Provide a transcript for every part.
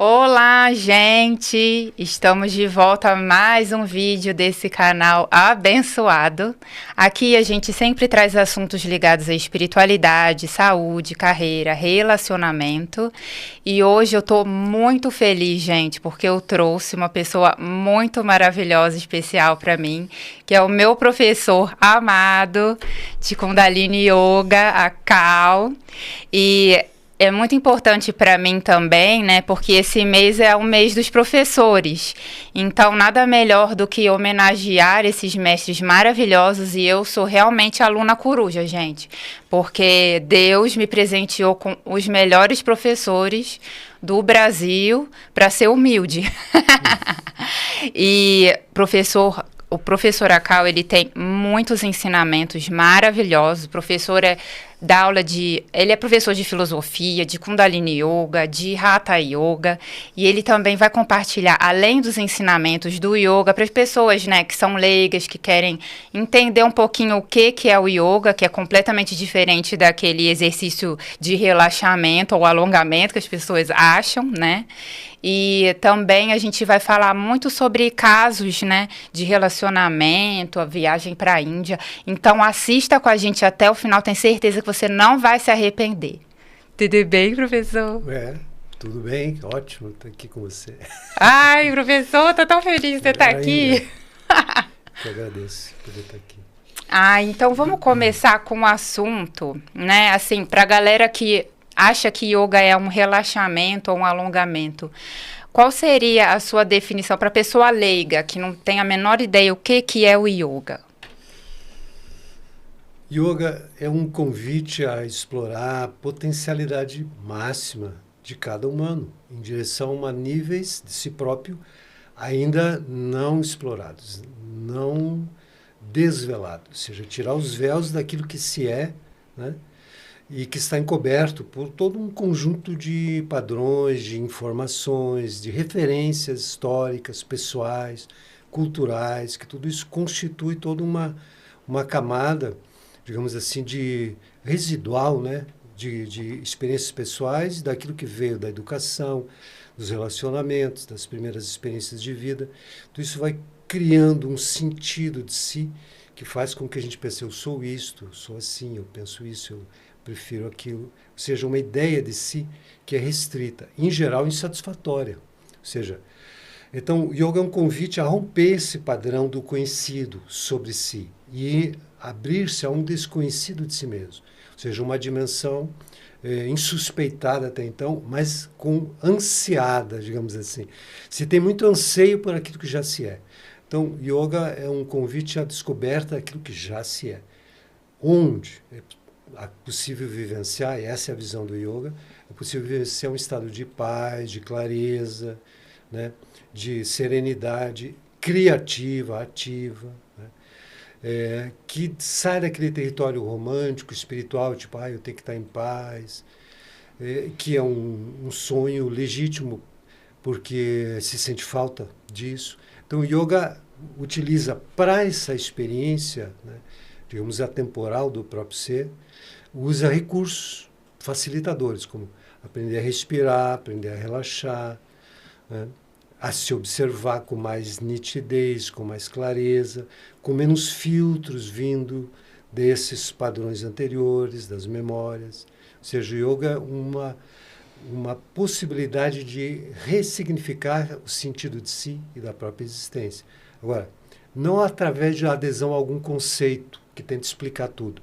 Olá, gente! Estamos de volta a mais um vídeo desse canal abençoado. Aqui a gente sempre traz assuntos ligados à espiritualidade, saúde, carreira, relacionamento. E hoje eu tô muito feliz, gente, porque eu trouxe uma pessoa muito maravilhosa, especial para mim, que é o meu professor amado de Kundalini Yoga, a Cal. E é muito importante para mim também, né? Porque esse mês é o mês dos professores. Então, nada melhor do que homenagear esses mestres maravilhosos. E eu sou realmente aluna coruja, gente. Porque Deus me presenteou com os melhores professores do Brasil para ser humilde. E o professor Akal, ele tem muitos ensinamentos maravilhosos. O professor ele é professor de filosofia, de Kundalini Yoga, de Hatha Yoga, e ele também vai compartilhar, além dos ensinamentos do yoga, para as pessoas, né, que são leigas, que querem entender um pouquinho o que é o yoga, que é completamente diferente daquele exercício de relaxamento ou alongamento que as pessoas acham, né? E também a gente vai falar muito sobre casos, né, de relacionamento, a viagem para a Índia. Então assista com a gente até o final, tenho certeza que você não vai se arrepender. Tudo bem, professor? Tudo bem, ótimo estar aqui com você. Ai, professor, tô tão feliz de você estar aqui. Eu agradeço por estar aqui. Então vamos começar com um assunto, né, assim, para a galera que acha que yoga é um relaxamento ou um alongamento. Qual seria a sua definição para a pessoa leiga, que não tem a menor ideia o que é o yoga? Yoga é um convite a explorar a potencialidade máxima de cada humano, em direção a níveis de si próprio ainda não explorados, não desvelados, ou seja, tirar os véus daquilo que se é, né? E que está encoberto por todo um conjunto de padrões, de informações, de referências históricas, pessoais, culturais, que tudo isso constitui toda uma camada, digamos assim, de residual, né? De experiências pessoais, daquilo que veio da educação, dos relacionamentos, das primeiras experiências de vida. Tudo isso vai criando um sentido de si que faz com que a gente pense, eu sou isto, eu sou assim, eu penso isso, eu prefiro aquilo, ou seja, uma ideia de si que é restrita, em geral insatisfatória. Ou seja, então o yoga é um convite a romper esse padrão do conhecido sobre si e abrir-se a um desconhecido de si mesmo. Ou seja, uma dimensão insuspeitada até então, mas com ansiada, digamos assim. Se tem muito anseio por aquilo que já se é. Então, yoga é um convite à descoberta daquilo que já se é. Onde é possível vivenciar, e essa é a visão do yoga, é possível vivenciar um estado de paz, de clareza, né, de serenidade criativa, ativa, né, que sai daquele território romântico, espiritual, tipo, eu tenho que estar em paz, que é um sonho legítimo, porque se sente falta disso. Então, o yoga utiliza para essa experiência, né, digamos, atemporal do próprio ser, usa recursos facilitadores, como aprender a respirar, aprender a relaxar, né, a se observar com mais nitidez, com mais clareza, com menos filtros vindo desses padrões anteriores, das memórias. Ou seja, o yoga é uma possibilidade de ressignificar o sentido de si e da própria existência. Agora, não através de adesão a algum conceito que tente explicar tudo,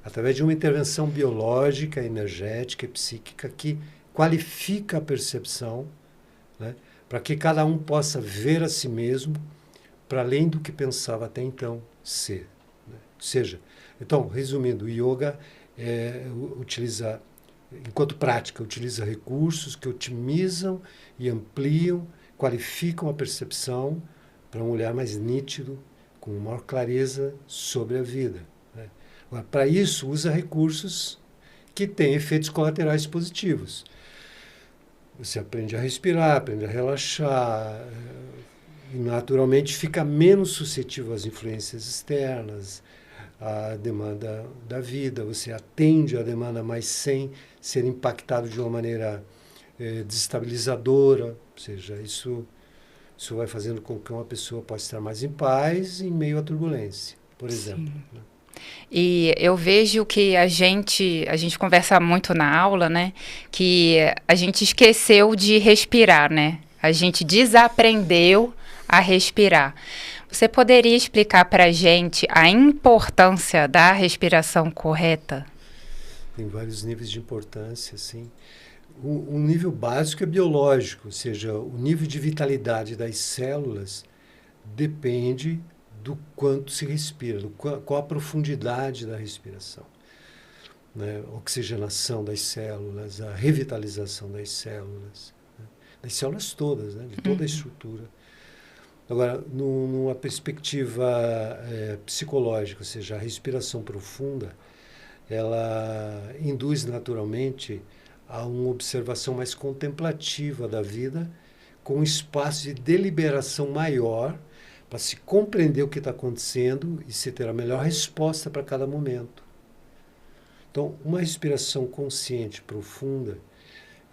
através de uma intervenção biológica, energética e psíquica que qualifica a percepção, né, para que cada um possa ver a si mesmo para além do que pensava até então ser. Né? Ou seja, então, resumindo, o yoga utiliza, enquanto prática, utiliza recursos que otimizam e ampliam, qualificam a percepção para um olhar mais nítido, com maior clareza sobre a vida. Né? Agora, para isso, usa recursos que têm efeitos colaterais positivos. Você aprende a respirar, aprende a relaxar, e naturalmente fica menos suscetível às influências externas, à demanda da vida, você atende à demanda, mas sem ser impactado de uma maneira desestabilizadora, ou seja, isso vai fazendo com que uma pessoa possa estar mais em paz em meio à turbulência, por exemplo. Né? E eu vejo que a gente conversa muito na aula, né? Que a gente esqueceu de respirar, né? A gente desaprendeu a respirar. Você poderia explicar para a gente a importância da respiração correta? Tem vários níveis de importância, sim. Um nível básico é biológico, ou seja, o nível de vitalidade das células depende do quanto se respira, qual a profundidade da respiração. Né? A oxigenação das células, a revitalização das células todas, né? De toda a estrutura. Agora, numa perspectiva psicológica, ou seja, a respiração profunda, ela induz naturalmente a uma observação mais contemplativa da vida, com um espaço de deliberação maior para se compreender o que está acontecendo e se ter a melhor resposta para cada momento. Então, uma respiração consciente, profunda,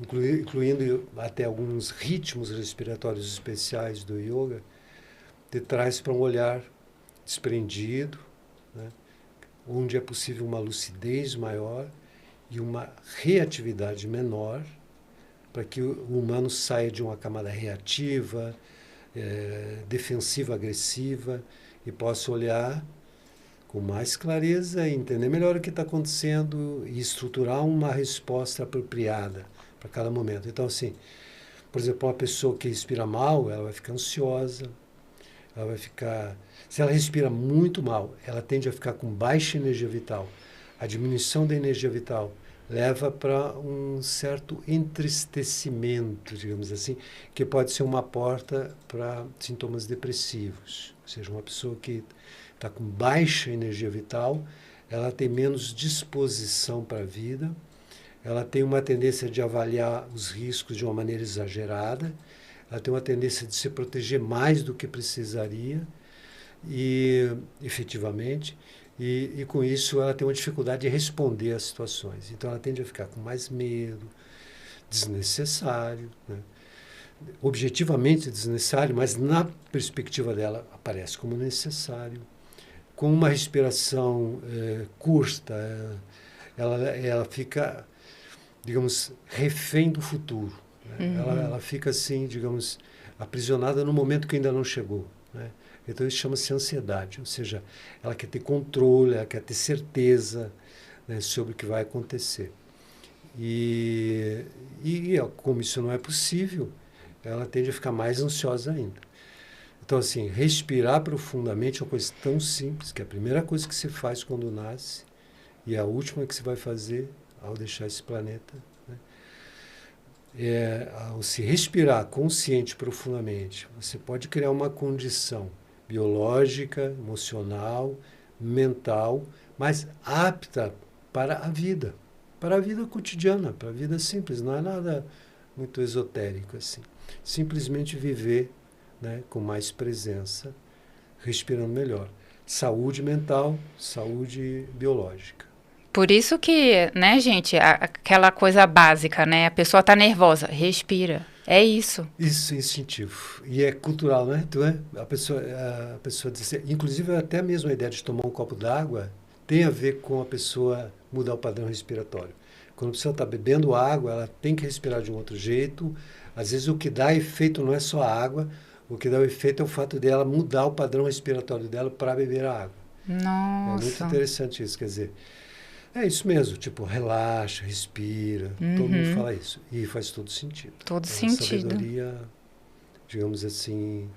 incluindo até alguns ritmos respiratórios especiais do yoga, te traz para um olhar desprendido, né? Onde é possível uma lucidez maior e uma reatividade menor, para que o humano saia de uma camada reativa, defensiva, agressiva, e possa olhar com mais clareza e entender melhor o que está acontecendo e estruturar uma resposta apropriada para cada momento. Então, assim, por exemplo, uma pessoa que respira mal, ela vai ficar ansiosa, ela vai ficar... Se ela respira muito mal, ela tende a ficar com baixa energia vital. A diminuição da energia vital leva para um certo entristecimento, digamos assim, que pode ser uma porta para sintomas depressivos. Ou seja, uma pessoa que está com baixa energia vital, ela tem menos disposição para a vida, ela tem uma tendência de avaliar os riscos de uma maneira exagerada, ela tem uma tendência de se proteger mais do que precisaria, e efetivamente, e com isso ela tem uma dificuldade de responder às situações. Então ela tende a ficar com mais medo, desnecessário, né? Objetivamente desnecessário, mas na perspectiva dela aparece como necessário. Com uma respiração curta, ela fica, digamos, refém do futuro. Né? Ela fica assim, digamos, aprisionada no momento que ainda não chegou. Né? Então isso chama-se ansiedade, ou seja, ela quer ter controle, ela quer ter certeza, né, sobre o que vai acontecer. E como isso não é possível, ela tende a ficar mais ansiosa ainda. Então, assim, respirar profundamente é uma coisa tão simples, que é a primeira coisa que se faz quando nasce e a última que se vai fazer ao deixar esse planeta. Né? Ao se respirar consciente profundamente, você pode criar uma condição biológica, emocional, mental, mas apta para a vida cotidiana, para a vida simples, não é nada muito esotérico assim. Simplesmente viver, né, com mais presença, respirando melhor. Saúde mental, saúde biológica. Por isso que, né, gente, aquela coisa básica, né? A pessoa tá nervosa, respira. É isso. Isso é instintivo. E é cultural, né? A pessoa diz, inclusive até mesmo a ideia de tomar um copo d'água tem a ver com a pessoa mudar o padrão respiratório. Quando a pessoa está bebendo água, ela tem que respirar de um outro jeito. Às vezes o que dá efeito não é só a água, o que dá o efeito é o fato dela mudar o padrão respiratório dela para beber a água. Nossa. É muito interessante isso, quer dizer, é isso mesmo, tipo, relaxa, respira, todo mundo fala isso. E faz todo sentido. Todo uma sentido. sabedoria, digamos assim,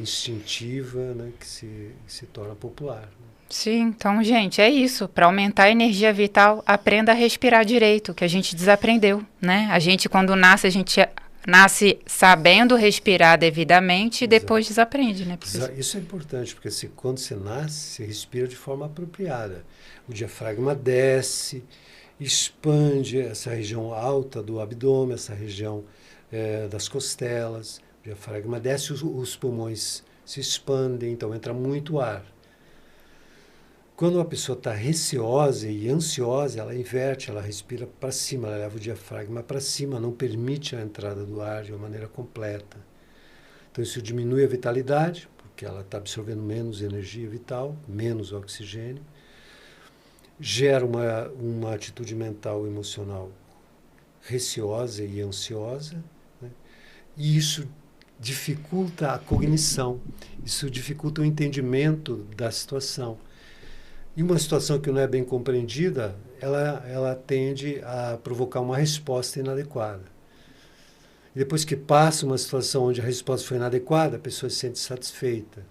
instintiva, né, que se torna popular. Né? Sim, então, gente, é isso. Para aumentar a energia vital, aprenda a respirar direito, que a gente desaprendeu, né? A gente, quando nasce, a gente nasce sabendo respirar devidamente e depois desaprende, né, professor? Isso é importante, porque assim, quando você nasce, você respira de forma apropriada. O diafragma desce, expande essa região alta do abdômen, essa região das costelas. O diafragma desce, os pulmões se expandem, então entra muito ar. Quando a pessoa está receosa e ansiosa, ela inverte, ela respira para cima, ela leva o diafragma para cima, não permite a entrada do ar de uma maneira completa. Então isso diminui a vitalidade, porque ela está absorvendo menos energia vital, menos oxigênio, gera uma atitude mental e emocional receosa e ansiosa, né? E isso dificulta a cognição, isso dificulta o entendimento da situação. E uma situação que não é bem compreendida, ela tende a provocar uma resposta inadequada. E depois que passa uma situação onde a resposta foi inadequada, a pessoa se sente satisfeita.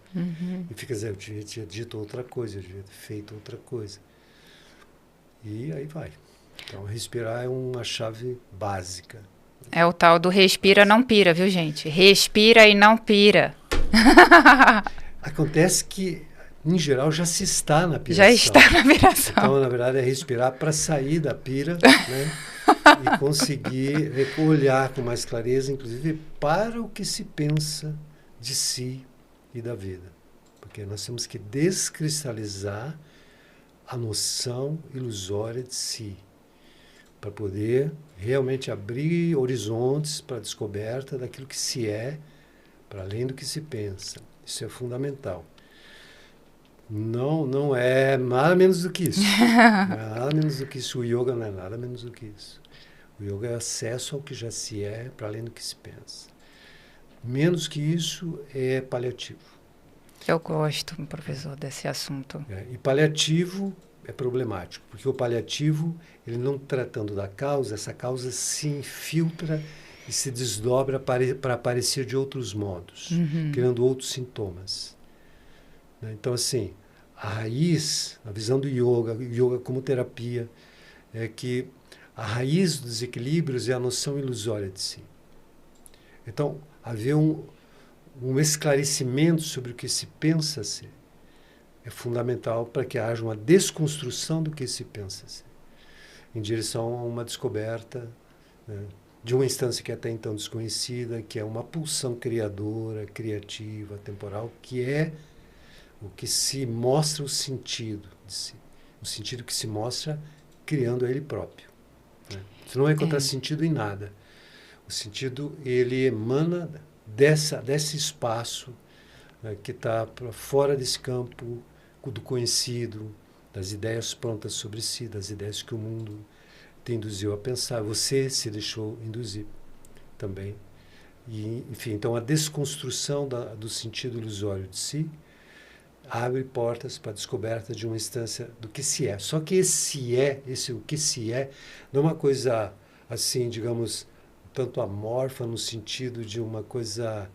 E fica dizendo, eu devia ter dito outra coisa, eu devia ter feito outra coisa. E aí vai. Então, respirar é uma chave básica. É o tal do respira, não pira, viu, gente? Respira e não pira. Acontece que, em geral, já se está na piração. Já está na piração. Então, na verdade, é respirar para sair da pira, né? E conseguir olhar com mais clareza, inclusive, para o que se pensa de si e da vida. Porque nós temos que descristalizar a noção ilusória de si, para poder realmente abrir horizontes para a descoberta daquilo que se é, para além do que se pensa. Isso é fundamental. Não é nada menos do que isso. Não é nada menos do que isso. O yoga não é nada menos do que isso. O yoga é acesso ao que já se é, para além do que se pensa. Menos que isso é paliativo. Eu gosto, professor, desse assunto. E paliativo é problemático, porque o paliativo, ele não tratando da causa, essa causa se infiltra e se desdobra para aparecer de outros modos, criando outros sintomas. Então, assim, a raiz, a visão do yoga como terapia, é que a raiz dos desequilíbrios é a noção ilusória de si. Então, haver um esclarecimento sobre o que se pensa ser é fundamental para que haja uma desconstrução do que se pensa ser, em direção a uma descoberta, né, de uma instância que é até então desconhecida, que é uma pulsão criadora, criativa, temporal, que é o que se mostra o sentido de si. O sentido que se mostra criando a ele próprio. Né? Você não vai encontrar sentido em nada. O sentido, ele emana desse espaço, né, que está fora desse campo do conhecido, das ideias prontas sobre si, das ideias que o mundo te induziu a pensar. Você se deixou induzir também. E, enfim, então a desconstrução do sentido ilusório de si abre portas para a descoberta de uma instância do que se é. Só que esse o que se é, não é uma coisa assim, digamos, tanto amorfa no sentido de uma coisa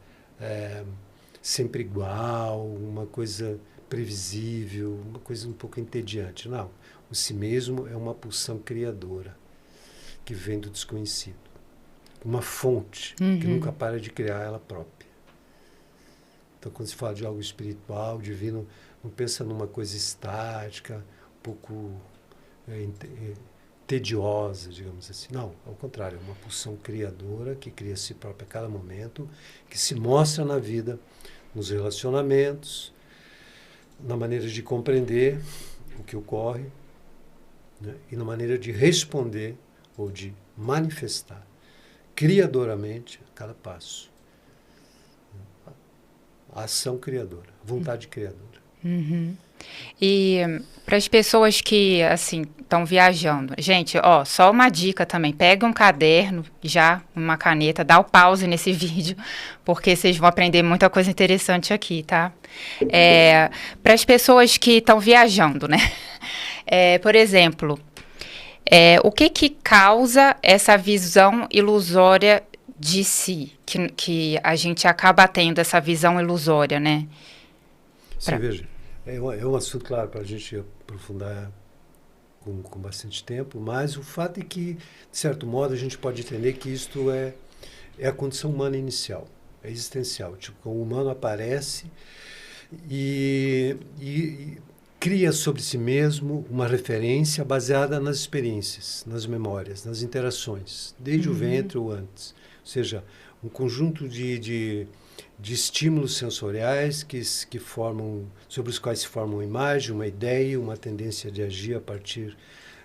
sempre igual, uma coisa previsível, uma coisa um pouco entediante. Não. O si mesmo é uma pulsão criadora que vem do desconhecido. Uma fonte que nunca para de criar ela própria. Então, quando se fala de algo espiritual, divino, não pensa numa coisa estática, um pouco tediosa, digamos assim. Não, ao contrário, é uma pulsão criadora que cria a si própria a cada momento, que se mostra na vida, nos relacionamentos, na maneira de compreender o que ocorre, né, e na maneira de responder ou de manifestar criadoramente a cada passo. A ação criadora, a vontade criadora. E para as pessoas que, assim, estão viajando, gente, ó, só uma dica também, pega um caderno, já, uma caneta, dá o pause nesse vídeo, porque vocês vão aprender muita coisa interessante aqui, tá? Para as pessoas que estão viajando, né? Por exemplo, o que causa essa visão ilusória de si, que a gente acaba tendo essa visão ilusória, né? Sim, veja, é um assunto, claro, para a gente aprofundar com bastante tempo, mas o fato é que, de certo modo, a gente pode entender que isto é a condição humana inicial, é existencial. Tipo, o humano aparece e cria sobre si mesmo uma referência baseada nas experiências, nas memórias, nas interações, desde o ventre ou antes, Ou seja, um conjunto de estímulos sensoriais que formam, sobre os quais se forma uma imagem, uma ideia, uma tendência de agir a partir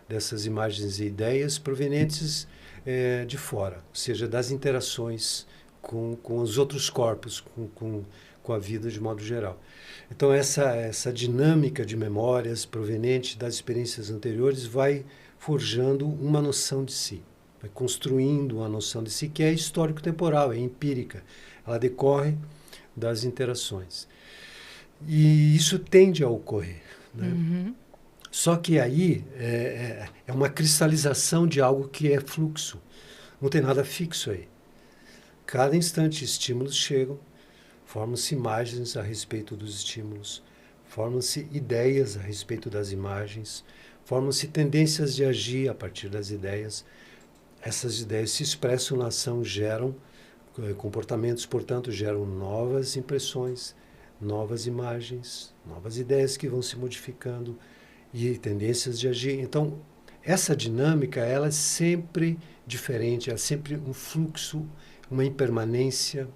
dessas imagens e ideias provenientes de fora, ou seja, das interações com os outros corpos, com a vida de modo geral. Então, essa dinâmica de memórias proveniente das experiências anteriores vai forjando uma noção de si, vai construindo uma noção de si que é histórico-temporal, é empírica. Ela decorre das interações. E isso tende a ocorrer, né? Uhum. Só que aí é uma cristalização de algo que é fluxo. Não tem nada fixo aí. Cada instante estímulos chegam, formam-se imagens a respeito dos estímulos, formam-se ideias a respeito das imagens, formam-se tendências de agir a partir das ideias. Essas ideias se expressam na ação, geram comportamentos, portanto, geram novas impressões, novas imagens, novas ideias que vão se modificando e tendências de agir. Então, essa dinâmica, ela é sempre diferente, é sempre um fluxo, uma impermanência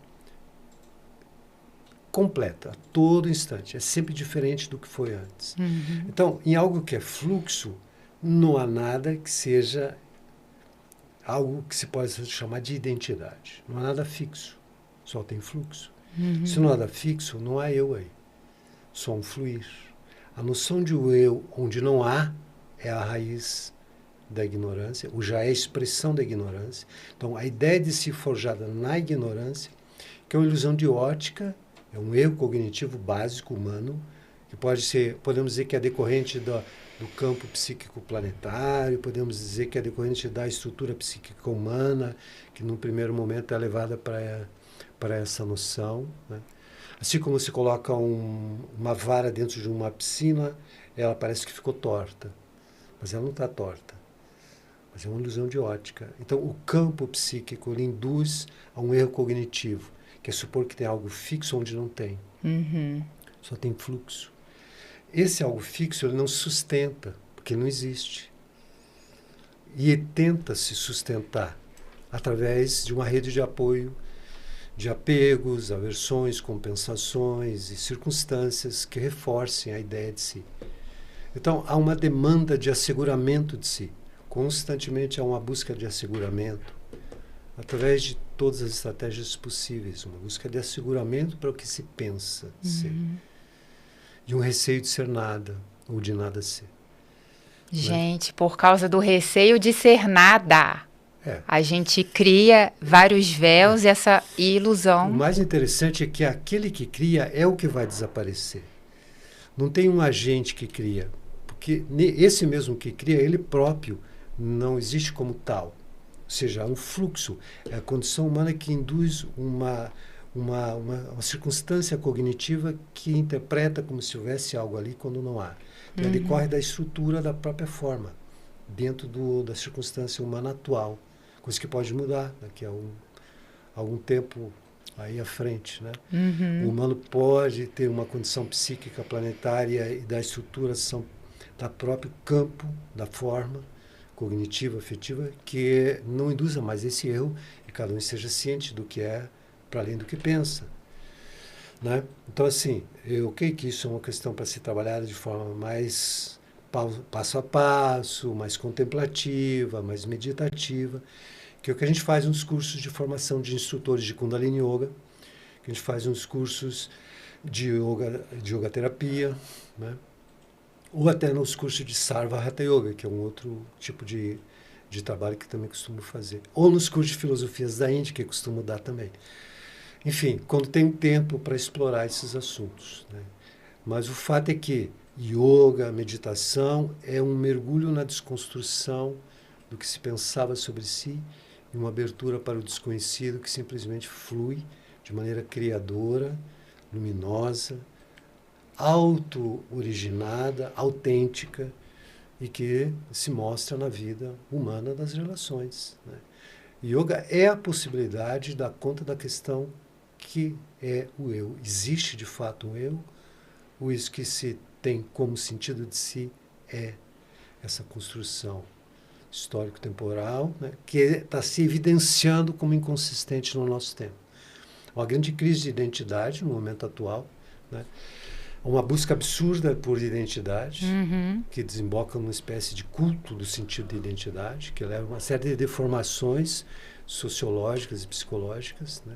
completa, a todo instante. É sempre diferente do que foi antes. Uhum. Então, em algo que é fluxo, não há nada que seja algo que se possa chamar de identidade. Não há nada fixo, só tem fluxo. Uhum. Se não há nada fixo, não há eu aí. Só um fluir. A noção de eu onde não há é a raiz da ignorância, ou já é a expressão da ignorância. Então, a ideia de si forjada na ignorância, que é uma ilusão de ótica, é um erro cognitivo básico humano, que podemos dizer que é decorrente do campo psíquico planetário, podemos dizer que é decorrente da estrutura psíquica humana, que num primeiro momento é levada para essa noção, né? Assim como se coloca uma vara dentro de uma piscina, ela parece que ficou torta, mas ela não está torta, mas é uma ilusão de ótica. Então, o campo psíquico ele induz a um erro cognitivo, que é supor que tem algo fixo onde não tem. Uhum. Só tem fluxo. Esse algo fixo ele não se sustenta, porque ele não existe. E ele tenta se sustentar através de uma rede de apoio, de apegos, aversões, compensações e circunstâncias que reforcem a ideia de si. Então, há uma demanda de asseguramento de si. Constantemente há uma busca de asseguramento, através de todas as estratégias possíveis. Uma busca de asseguramento para o que se pensa ser. E um receio de ser nada, ou de nada ser. Gente, por causa do receio de ser nada, a gente cria vários véus e essa ilusão. O mais interessante é que aquele que cria é o que vai desaparecer. Não tem um agente que cria, porque esse mesmo que cria, ele próprio não existe como tal. Ou seja, há um fluxo, é a condição humana que induz uma circunstância cognitiva que interpreta como se houvesse algo ali quando não há. Então, decorre da estrutura da própria forma, dentro da circunstância humana atual, coisa que pode mudar daqui a algum tempo aí à frente, né? O humano pode ter uma condição psíquica planetária e da estruturação do próprio campo, da forma cognitiva, afetiva, que não induza mais esse erro e cada um seja ciente do que é para além do que pensa, né? Então, assim, eu creio que isso é uma questão para ser trabalhada de forma mais passo a passo, mais contemplativa, mais meditativa, que é o que a gente faz nos cursos de formação de instrutores de Kundalini Yoga, que a gente faz nos cursos de yoga terapia, né? Ou até nos cursos de Sarva Hatha Yoga, que é um outro tipo de trabalho que também costumo fazer. Ou nos cursos de filosofias da Índia, que costumo dar também. Enfim, quando tem tempo para explorar esses assuntos, né? Mas o fato é que yoga, meditação, é um mergulho na desconstrução do que se pensava sobre si e uma abertura para o desconhecido que simplesmente flui de maneira criadora, luminosa, auto-originada, autêntica e que se mostra na vida humana das relações, né? Yoga é a possibilidade de dar conta da questão que é o eu. Existe de fato um eu, ou isso que se tem como sentido de si é essa construção histórico-temporal, né, que está se evidenciando como inconsistente no nosso tempo. Uma grande crise de identidade no momento atual, né, uma busca absurda por identidade, que desemboca numa espécie de culto do sentido de identidade, que leva a uma série de deformações sociológicas e psicológicas, né,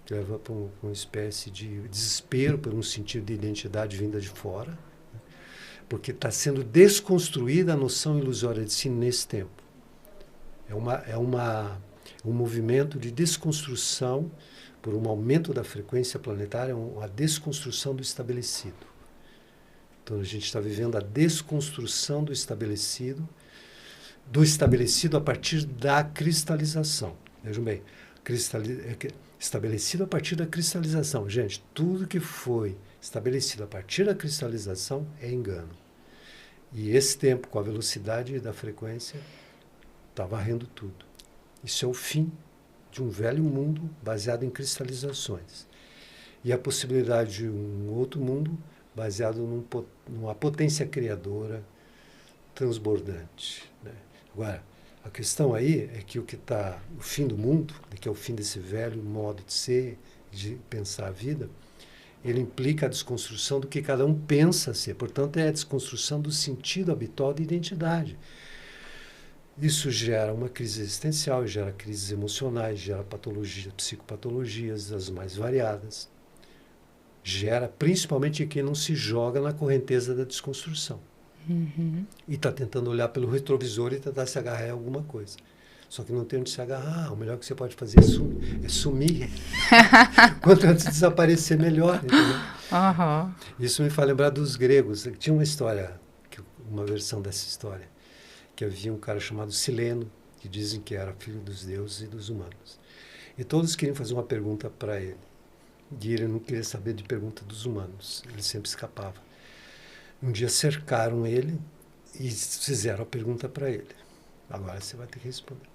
que leva para uma espécie de desespero por um sentido de identidade vinda de fora, né, porque está sendo desconstruída a noção ilusória de si nesse tempo. Um movimento de desconstrução por um aumento da frequência planetária, a desconstrução do estabelecido. Então, a gente está vivendo a desconstrução do estabelecido a partir da cristalização. Vejam bem, estabelecido a partir da cristalização. Gente, tudo que foi estabelecido a partir da cristalização é engano. E esse tempo, com a velocidade da frequência, está varrendo tudo. Isso é o fim de um velho mundo baseado em cristalizações. E a possibilidade de um outro mundo baseado numa potência criadora transbordante, né? Agora, a questão aí é que o fim do mundo, que é o fim desse velho modo de ser, de pensar a vida, ele implica a desconstrução do que cada um pensa ser. Portanto, é a desconstrução do sentido habitual de identidade. Isso gera uma crise existencial, gera crises emocionais, gera patologias, psicopatologias das mais variadas. Gera principalmente quem não se joga na correnteza da desconstrução. E está tentando olhar pelo retrovisor e tentar se agarrar em alguma coisa. Só que não tem onde se agarrar. O melhor que você pode fazer é sumir. Quanto antes desaparecer, melhor. Entendeu? Isso me faz lembrar dos gregos. Tinha uma história, uma versão dessa história, que havia um cara chamado Sileno, que dizem que era filho dos deuses e dos humanos. E todos queriam fazer uma pergunta para ele. E ele não queria saber de pergunta dos humanos. Ele sempre escapava. Um dia cercaram ele e fizeram a pergunta para ele. Agora você vai ter que responder.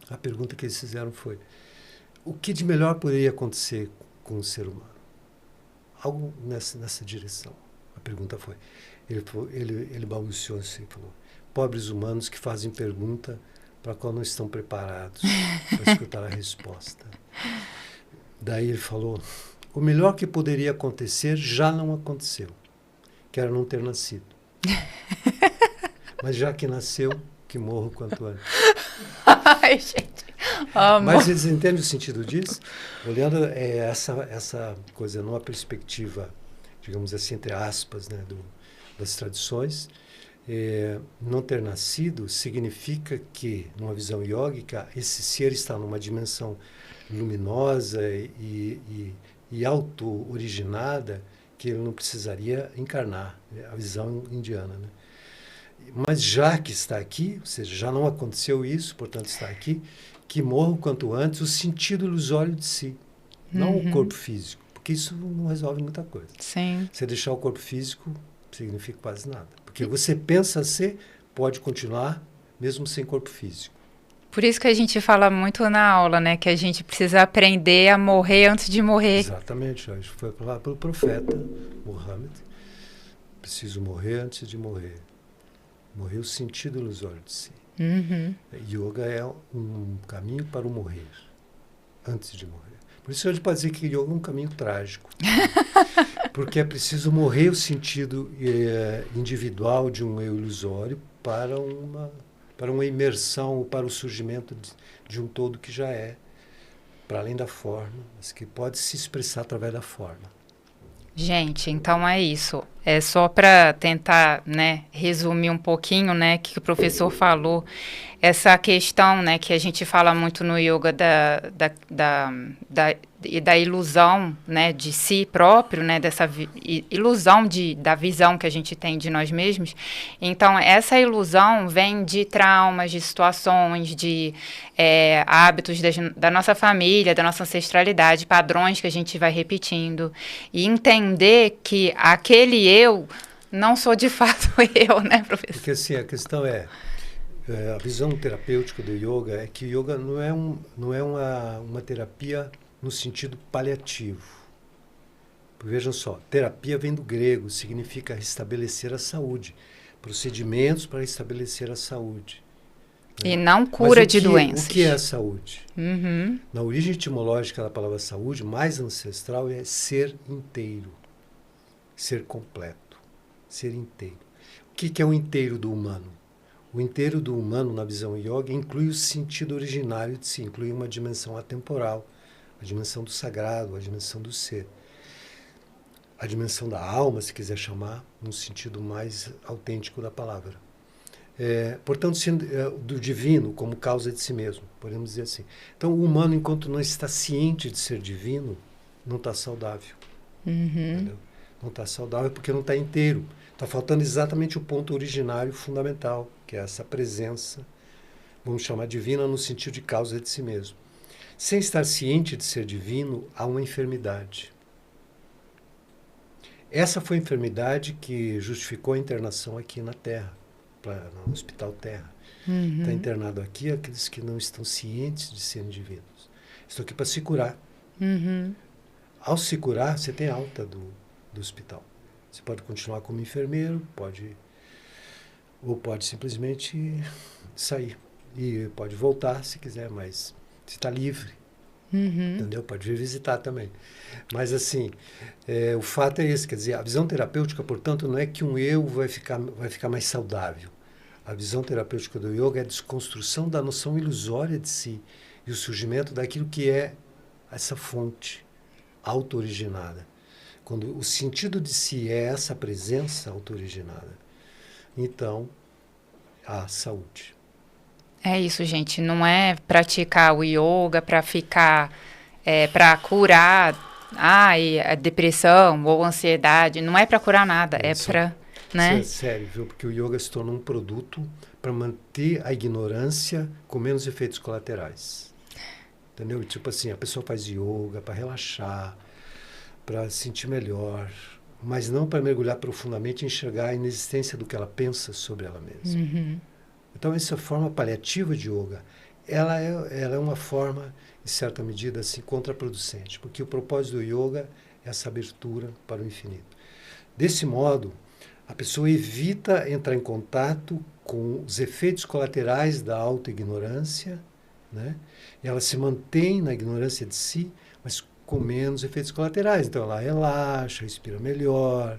A pergunta que eles fizeram foi: o que de melhor poderia acontecer com o ser humano? Algo nessa direção. A pergunta foi. Ele balbuciou assim e falou: pobres humanos que fazem pergunta para a qual não estão preparados para escutar a resposta. Daí ele falou: o melhor que poderia acontecer já não aconteceu, que era não ter nascido. Mas já que nasceu, que morra o quanto antes. Ai, gente. Mas eles entendem o sentido disso? Olhando essa coisa numa perspectiva, digamos assim, entre aspas, né, das tradições, não ter nascido significa que, numa visão iógica, esse ser está numa dimensão luminosa e auto-originada que ele não precisaria encarnar, a visão indiana, né? Mas já que está aqui, ou seja, já não aconteceu isso, portanto está aqui, que morra o quanto antes o sentido ilusório de si, não o corpo físico, porque isso não resolve muita coisa. Sim. Você deixar o corpo físico significa quase nada, porque você pensa ser, pode continuar mesmo sem corpo físico. Por isso que a gente fala muito na aula, né, que a gente precisa aprender a morrer antes de morrer. Exatamente, isso foi falado pelo profeta Muhammad. Preciso morrer antes de morrer. Morrer o sentido ilusório de si. Yoga é um caminho para o morrer, antes de morrer. Por isso a gente pode dizer que yoga é um caminho trágico. Porque é preciso morrer o sentido individual de um eu ilusório para uma imersão, para o surgimento de um todo que já é, para além da forma, mas que pode se expressar através da forma. Gente, então é isso. É só para tentar, né, resumir um pouquinho, né, que o professor falou, essa questão, né, que a gente fala muito no yoga da ilusão, né, de si próprio, né, dessa ilusão da visão que a gente tem de nós mesmos. Então, essa ilusão vem de traumas, de situações, de hábitos da nossa família, da nossa ancestralidade, padrões que a gente vai repetindo. E entender que aquele eu não sou de fato eu, né, professor? Porque assim, a questão a visão terapêutica do yoga é que o yoga não é uma terapia no sentido paliativo. Vejam só, terapia vem do grego, significa restabelecer a saúde, procedimentos para restabelecer a saúde. E não cura de doenças. O que é a saúde? Uhum. Na origem etimológica da palavra saúde, mais ancestral é ser inteiro, ser completo, ser inteiro. O que é o inteiro do humano? O inteiro do humano, na visão yoga, inclui o sentido originário de si, inclui uma dimensão atemporal, a dimensão do sagrado, a dimensão do ser. A dimensão da alma, se quiser chamar, no sentido mais autêntico da palavra. Portanto, do divino como causa de si mesmo, podemos dizer assim. Então, o humano, enquanto não está ciente de ser divino, não está saudável. Entendeu? Não está saudável porque não está inteiro. Está faltando exatamente o ponto originário fundamental, que é essa presença, vamos chamar divina no sentido de causa de si mesmo. Sem estar ciente de ser divino, há uma enfermidade. Essa foi a enfermidade que justificou a internação aqui na Terra, no Hospital Terra. Está internado aqui aqueles que não estão cientes de serem divinos. Estão aqui para se curar. Ao se curar, você tem alta do hospital. Você pode continuar como enfermeiro, ou pode simplesmente sair. E pode voltar se quiser, mas você está livre. Entendeu? Pode vir visitar também. Mas assim, o fato é esse, quer dizer, a visão terapêutica, portanto, não é que um eu vai ficar mais saudável. A visão terapêutica do yoga é a desconstrução da noção ilusória de si e o surgimento daquilo que é essa fonte auto-originada. Quando o sentido de si é essa presença auto-originada, então há saúde. É isso, gente. Não é praticar o yoga para ficar, para curar a depressão ou ansiedade. Não é para curar nada, é para... Né? Isso é sério, viu? Porque o yoga se tornou um produto para manter a ignorância com menos efeitos colaterais. Entendeu? Tipo assim, a pessoa faz yoga para relaxar, para se sentir melhor, mas não para mergulhar profundamente e enxergar a inexistência do que ela pensa sobre ela mesma. Então, essa forma paliativa de yoga, ela é uma forma, em certa medida, assim, contraproducente, porque o propósito do yoga é essa abertura para o infinito. Desse modo, a pessoa evita entrar em contato com os efeitos colaterais da auto-ignorância, né? E ela se mantém na ignorância de si, mas com menos efeitos colaterais. Então, ela relaxa, respira melhor,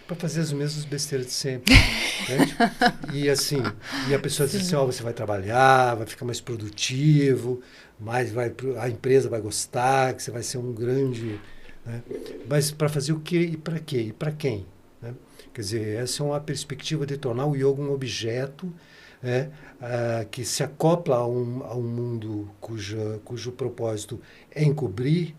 para fazer as mesmas besteiras de sempre. Entende? E assim, a pessoa diz assim, você vai trabalhar, vai ficar mais produtivo, a empresa vai gostar, que você vai ser um grande... Né? Mas para fazer o quê e para quê? E para quem? Né? Quer dizer, essa é uma perspectiva de tornar o yoga um objeto, né, que se acopla a um mundo cujo propósito é encobrir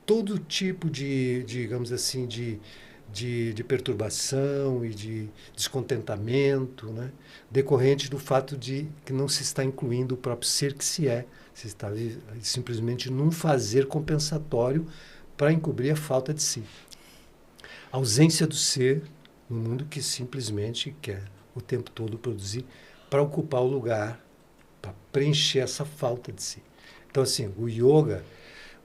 todo tipo de, digamos assim, de perturbação e de descontentamento, né, decorrente do fato de que não se está incluindo o próprio ser que se está simplesmente num fazer compensatório para encobrir a falta de si. A ausência do ser no mundo que simplesmente quer o tempo todo produzir para ocupar o lugar, para preencher essa falta de si. Então, assim, o yoga,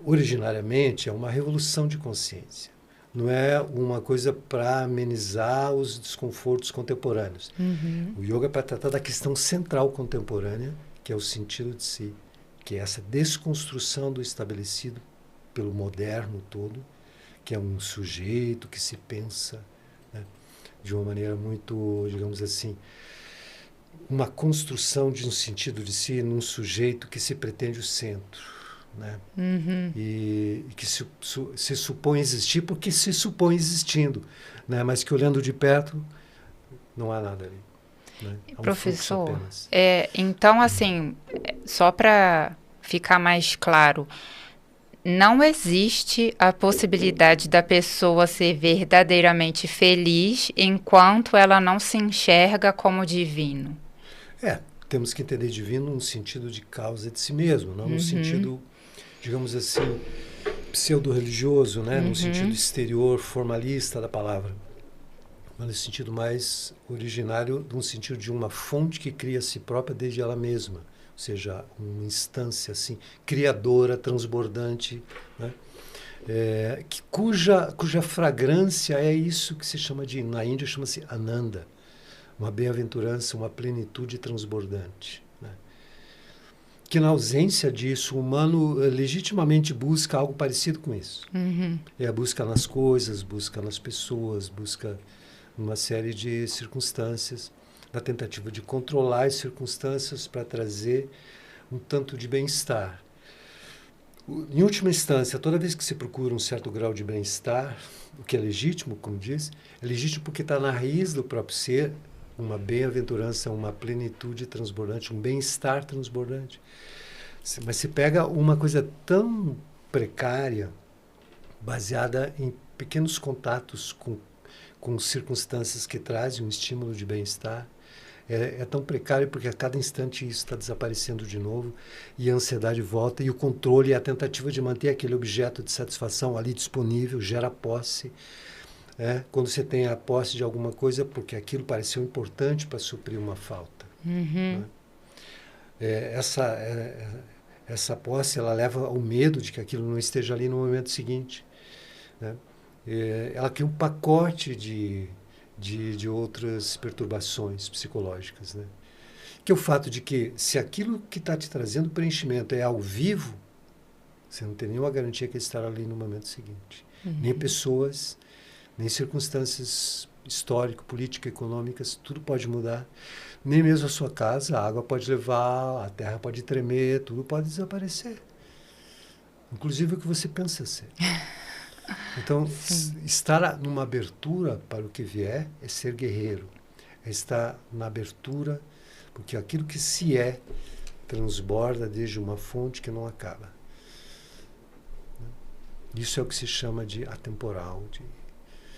originariamente, é uma revolução de consciência. Não é uma coisa para amenizar os desconfortos contemporâneos. O yoga é para tratar da questão central contemporânea, que é o sentido de si, que é essa desconstrução do estabelecido pelo moderno todo, que é um sujeito que se pensa, né, de uma maneira muito, digamos assim, uma construção de um sentido de si num sujeito que se pretende o centro, né? E que se supõe existir porque se supõe existindo, né? Mas que olhando de perto não há nada ali. Né? Professor, então assim, só para ficar mais claro, não existe a possibilidade da pessoa ser verdadeiramente feliz enquanto ela não se enxerga como divino. Temos que entender divino no sentido de causa de si mesmo, não no sentido, digamos assim, pseudo-religioso, né? No sentido exterior, formalista da palavra. Mas no sentido mais originário, no sentido de uma fonte que cria a si própria desde ela mesma. Ou seja, uma instância assim, criadora, transbordante, né? Cuja fragrância é isso que se chama na Índia chama-se Ananda. uma bem-aventurança, uma plenitude transbordante, né? Que na ausência disso, o humano legitimamente busca algo parecido com isso. É a busca nas coisas, busca nas pessoas, busca numa série de circunstâncias, na tentativa de controlar as circunstâncias para trazer um tanto de bem-estar. Em última instância, toda vez que se procura um certo grau de bem-estar, o que é legítimo, como diz, é legítimo porque está na raiz do próprio ser uma bem-aventurança, uma plenitude transbordante, um bem-estar transbordante. Mas se pega uma coisa tão precária, baseada em pequenos contatos com circunstâncias que trazem um estímulo de bem-estar, é tão precário porque a cada instante isso está desaparecendo de novo e a ansiedade volta e o controle e a tentativa de manter aquele objeto de satisfação ali disponível gera posse. Quando você tem a posse de alguma coisa porque aquilo pareceu importante para suprir uma falta. Né? Essa posse ela leva ao medo de que aquilo não esteja ali no momento seguinte. Né? Ela cria um pacote de outras perturbações psicológicas, né? Que é o fato de que, se aquilo que está te trazendo preenchimento é ao vivo, você não tem nenhuma garantia que ele estará ali no momento seguinte. Nem pessoas, nem circunstâncias histórico, político, econômicas, tudo pode mudar. Nem mesmo a sua casa, a água pode levar, a terra pode tremer, tudo pode desaparecer. Inclusive o que você pensa ser. Então, estar numa abertura para o que vier é ser guerreiro. É estar na abertura, porque aquilo que se é transborda desde uma fonte que não acaba. Isso é o que se chama de atemporal,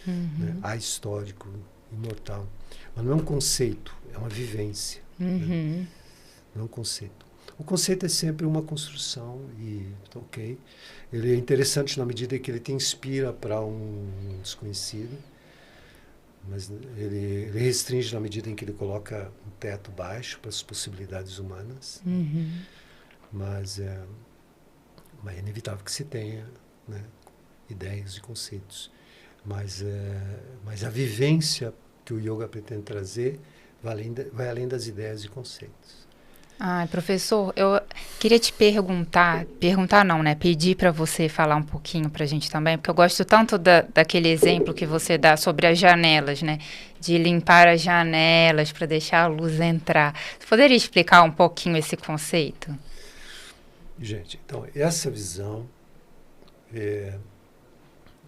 né, ahistórico, imortal. Mas não é um conceito, é uma vivência. Né? Não é um conceito. O conceito é sempre uma construção e, ok, ele é interessante na medida que ele te inspira para um desconhecido, mas ele restringe na medida em que ele coloca um teto baixo para as possibilidades humanas. Mas é inevitável que se tenha, né, ideias e conceitos. Mas a vivência que o yoga pretende trazer vai além das ideias e conceitos. Professor, eu queria te perguntar não, né? Pedir para você falar um pouquinho para a gente também, porque eu gosto tanto daquele exemplo que você dá sobre as janelas, né? De limpar as janelas para deixar a luz entrar. Você poderia explicar um pouquinho esse conceito? Gente, então, essa visão,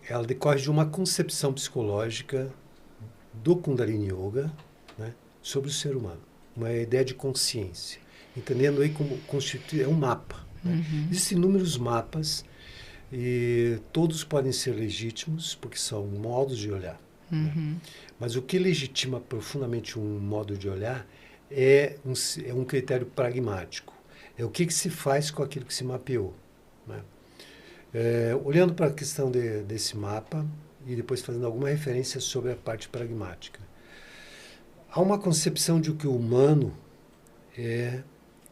ela decorre de uma concepção psicológica do Kundalini Yoga, né, sobre o ser humano. Uma ideia de consciência. Entendendo aí como constitui, é um mapa. Né? Existem inúmeros mapas e todos podem ser legítimos, porque são modos de olhar. Né? Mas o que legitima profundamente um modo de olhar é um critério pragmático. É o que se faz com aquilo que se mapeou. Né? Olhando para a questão desse mapa e depois fazendo alguma referência sobre a parte pragmática. Há uma concepção de que o humano é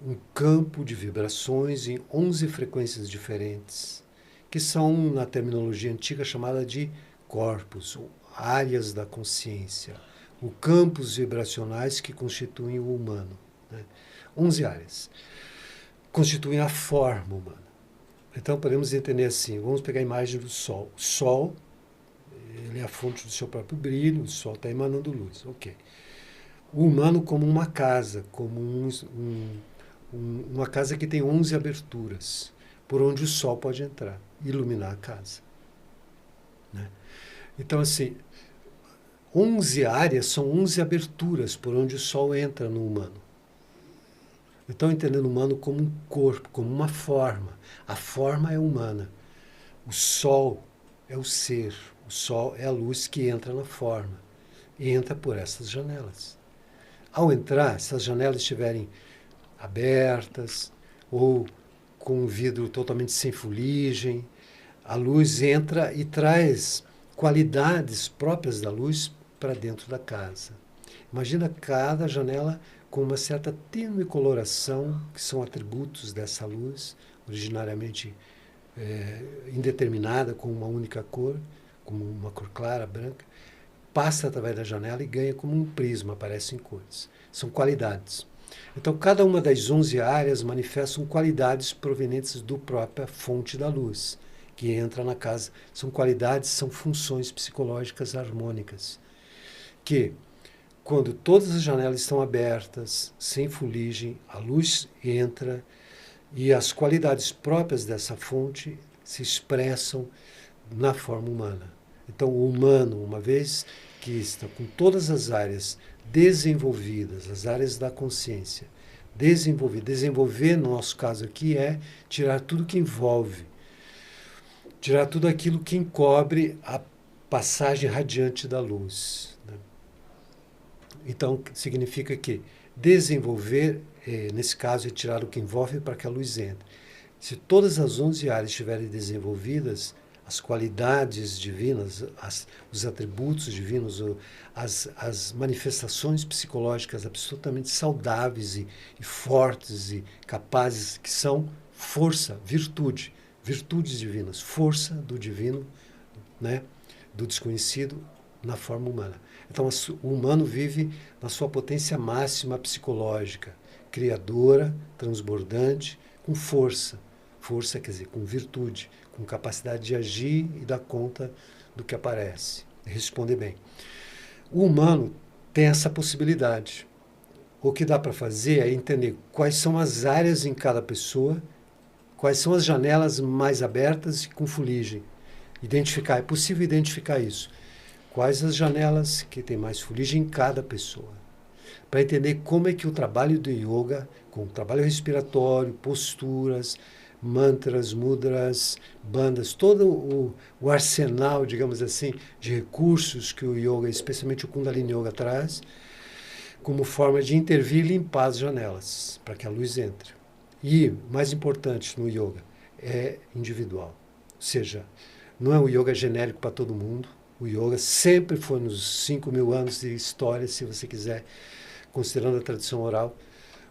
um campo de vibrações em 11 frequências diferentes, que são, na terminologia antiga, chamada de corpos, ou áreas da consciência, ou campos vibracionais que constituem o humano. Né? 11 áreas. Constituem a forma humana. Então, podemos entender assim, vamos pegar a imagem do Sol. O Sol, ele é a fonte do seu próprio brilho, o Sol está emanando luz. Ok. O humano como uma casa, como uma casa que tem 11 aberturas, por onde o sol pode entrar, iluminar a casa. Né? Então, assim, 11 áreas são 11 aberturas por onde o sol entra no humano. Então, entendendo o humano como um corpo, como uma forma. A forma é humana. O sol é o ser. O sol é a luz que entra na forma. E entra por essas janelas. Ao entrar, se as janelas estiverem abertas ou com o vidro totalmente sem fuligem, a luz entra e traz qualidades próprias da luz para dentro da casa. Imagina cada janela com uma certa tênue coloração, que são atributos dessa luz, originariamente indeterminada, com uma única cor, como uma cor clara, branca, passa através da janela e ganha como um prisma, aparecem cores. São qualidades. Então, cada uma das 11 áreas manifestam qualidades provenientes do própria fonte da luz, que entra na casa. São qualidades, são funções psicológicas harmônicas, que, quando todas as janelas estão abertas, sem fuligem, a luz entra e as qualidades próprias dessa fonte se expressam na forma humana. Então, o humano, uma vez que está com todas as áreas desenvolvidas, as áreas da consciência desenvolvidas, desenvolver, no nosso caso aqui, é tirar tudo que envolve, tirar tudo aquilo que encobre a passagem radiante da luz. Né? Então, significa que desenvolver, nesse caso, é tirar o que envolve para que a luz entre. Se todas as 11 áreas estiverem desenvolvidas, as qualidades divinas, os atributos divinos, as manifestações psicológicas absolutamente saudáveis e fortes e capazes, que são força, virtude, virtudes divinas, força do divino, né, do desconhecido na forma humana. Então, o humano vive na sua potência máxima psicológica, criadora, transbordante, com força. Força, quer dizer, com virtude, com capacidade de agir e dar conta do que aparece, responder bem. O humano tem essa possibilidade. O que dá para fazer é entender quais são as áreas em cada pessoa, quais são as janelas mais abertas e com fuligem. Identificar, é possível identificar isso. Quais as janelas que tem mais fuligem em cada pessoa. Para entender como é que o trabalho do yoga, com o trabalho respiratório, posturas, mantras, mudras, bandas, todo o arsenal, digamos assim, de recursos que o yoga, especialmente o Kundalini Yoga, traz, como forma de intervir e limpar as janelas, para que a luz entre. E, mais importante no yoga, é individual. Ou seja, não é um yoga genérico para todo mundo. O yoga sempre foi nos 5.000 anos de história, se você quiser, considerando a tradição oral,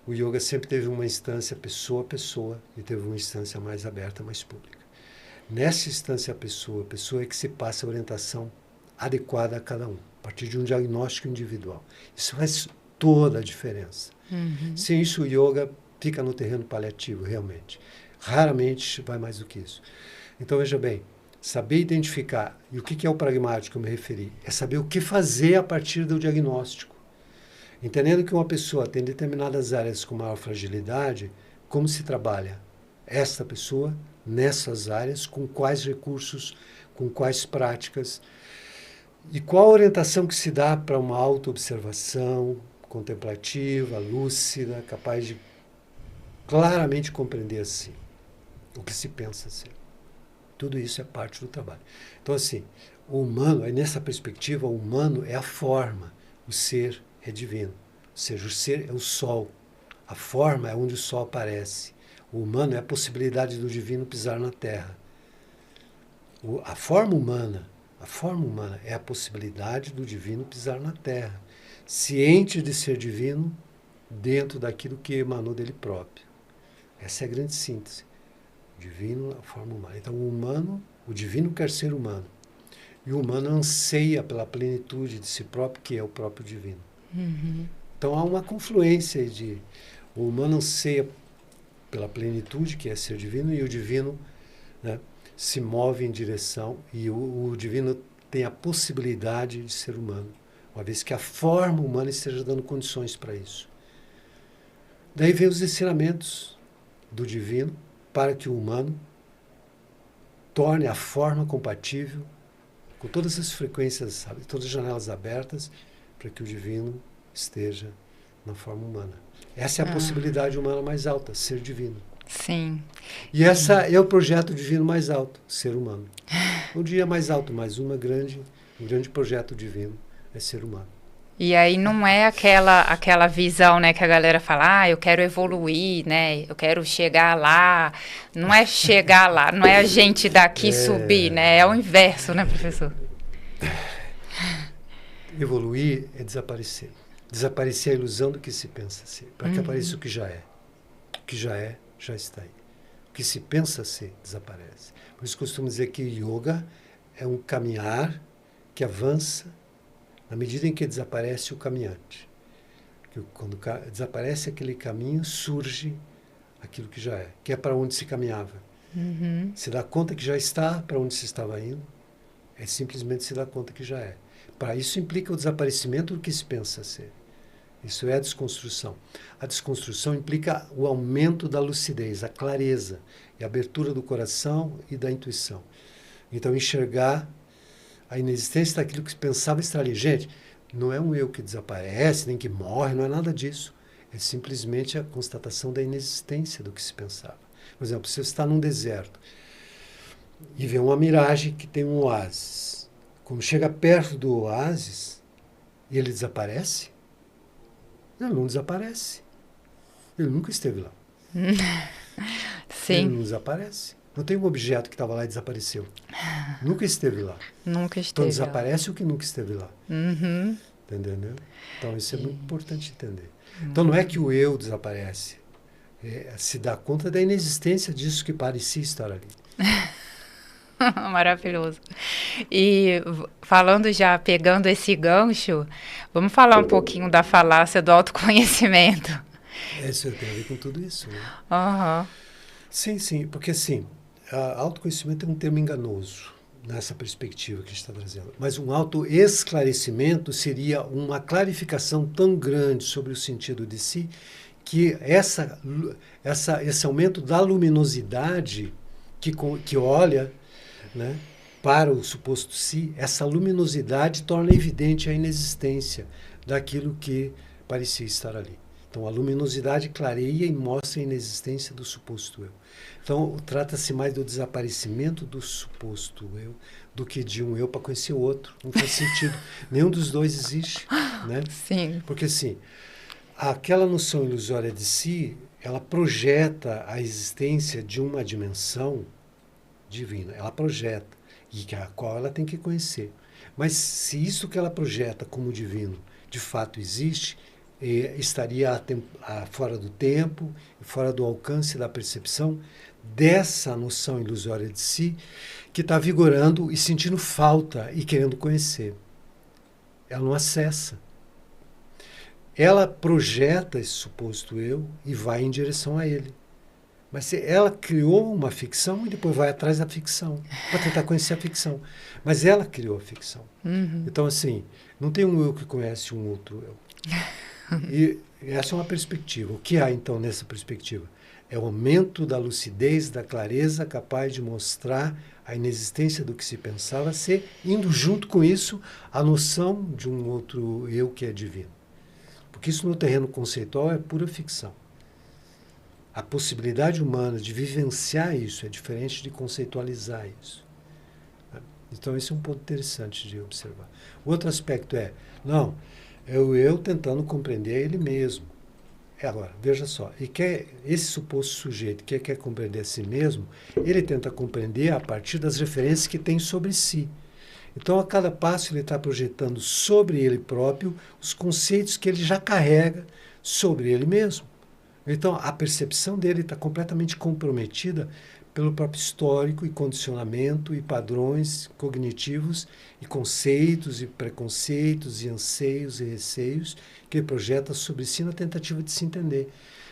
o yoga sempre teve uma instância pessoa a pessoa e teve uma instância mais aberta, mais pública. Nessa instância pessoa a pessoa é que se passa a orientação adequada a cada um, a partir de um diagnóstico individual. Isso faz toda a diferença. Uhum. Sem isso, o yoga fica no terreno paliativo, realmente. Raramente vai mais do que isso. Então, veja bem, saber identificar, e o que é o pragmático que eu me referi? É saber o que fazer a partir do diagnóstico. Entendendo que uma pessoa tem determinadas áreas com maior fragilidade, como se trabalha esta pessoa nessas áreas, com quais recursos, com quais práticas, e qual a orientação que se dá para uma autoobservação contemplativa, lúcida, capaz de claramente compreender assim o que se pensa assim. Tudo isso é parte do trabalho. Então, assim, o humano, nessa perspectiva, o humano é a forma, o ser é divino. Ou seja, o ser é o sol. A forma é onde o sol aparece. O humano é a possibilidade do divino pisar na terra. A forma humana é a possibilidade do divino pisar na terra. Ciente de ser divino dentro daquilo que emanou dele próprio. Essa é a grande síntese. O divino, a forma humana. Então, o divino quer ser humano. E o humano anseia pela plenitude de si próprio, que é o próprio divino. Uhum. Então há uma confluência de o humano anseia pela plenitude, que é ser divino, e o divino, né, se move em direção, e o divino tem a possibilidade de ser humano, uma vez que a forma humana esteja dando condições para isso. Daí vem os ensinamentos do divino para que o humano torne a forma compatível com todas as frequências, sabe, todas as janelas abertas, para que o divino esteja na forma humana. Essa é a possibilidade humana mais alta, ser divino. Sim. E essa é o projeto divino mais alto, ser humano. Um dia mais alto, mas um grande projeto divino é ser humano. E aí não é aquela visão, né, que a galera fala, eu quero evoluir, né, eu quero chegar lá. Não é chegar lá, não é a gente daqui subir, né, é o inverso, né, professor? Evoluir é desaparecer. Desaparecer a ilusão do que se pensa ser, para que apareça o que já é. O que já é, já está aí. O que se pensa ser, desaparece. Por isso costumo dizer que yoga é um caminhar que avança Na medida em que desaparece o caminhante. Que quando desaparece aquele caminho, surge aquilo que já é, que é para onde se caminhava. Se dá conta que já está para onde se estava indo, é simplesmente se dar conta que já é. Para isso implica o desaparecimento do que se pensa ser. Isso é a desconstrução. A desconstrução implica o aumento da lucidez, a clareza, e a abertura do coração e da intuição. Então, enxergar a inexistência daquilo que se pensava estar ali. Gente, não é um eu que desaparece, nem que morre, não é nada disso. É simplesmente a constatação da inexistência do que se pensava. Por exemplo, se você está num deserto e vê uma miragem que tem um oásis. Quando chega perto do oásis, ele desaparece? Ele não desaparece. Ele nunca esteve lá. Sim. Ele não desaparece. Não tem um objeto que estava lá e desapareceu. Nunca esteve lá. Nunca Então esteve desaparece o que nunca esteve lá. Uhum. Entendeu? Então isso é muito importante entender. Então não é que o eu desaparece. É se dá conta da inexistência disso que parecia estar ali. Maravilhoso. E falando já, pegando esse gancho, vamos falar um pouquinho da falácia do autoconhecimento. Isso tem a ver com tudo isso, né? Uhum. Sim, sim, porque assim, autoconhecimento é um termo enganoso nessa perspectiva que a gente está trazendo. Mas um autoesclarecimento seria uma clarificação tão grande sobre o sentido de si que esse aumento da luminosidade que olha, né, para o suposto si, essa luminosidade torna evidente a inexistência daquilo que parecia estar ali. Então, a luminosidade clareia e mostra a inexistência do suposto eu. Então, trata-se mais do desaparecimento do suposto eu do que de um eu para conhecer o outro. Não faz sentido. Nenhum dos dois existe, né? Sim. Porque, assim, aquela noção ilusória de si, ela projeta a existência de uma dimensão divina. Ela projeta, e a qual ela tem que conhecer. Mas se isso que ela projeta como divino de fato existe, estaria fora do tempo, fora do alcance da percepção dessa noção ilusória de si, que está vigorando e sentindo falta e querendo conhecer. Ela não acessa. Ela projeta esse suposto eu e vai em direção a ele. Mas ela criou uma ficção e depois vai atrás da ficção, para tentar conhecer a ficção. Mas ela criou a ficção. Uhum. Então, assim, não tem um eu que conhece um outro eu. E essa é uma perspectiva. O que há, então, nessa perspectiva? É o aumento da lucidez, da clareza, capaz de mostrar a inexistência do que se pensava ser, indo junto com isso a noção de um outro eu que é divino. Porque isso no terreno conceitual é pura ficção. A possibilidade humana de vivenciar isso é diferente de conceitualizar isso. Então, esse é um ponto interessante de observar. O outro aspecto é o eu tentando compreender ele mesmo. Agora, veja só, esse suposto sujeito que quer compreender a si mesmo, ele tenta compreender a partir das referências que tem sobre si. Então, a cada passo, ele está projetando sobre ele próprio os conceitos que ele já carrega sobre ele mesmo. Então, a percepção dele está completamente comprometida pelo próprio histórico e condicionamento e padrões cognitivos e conceitos e preconceitos e anseios e receios que ele projeta sobre si na tentativa de se entender.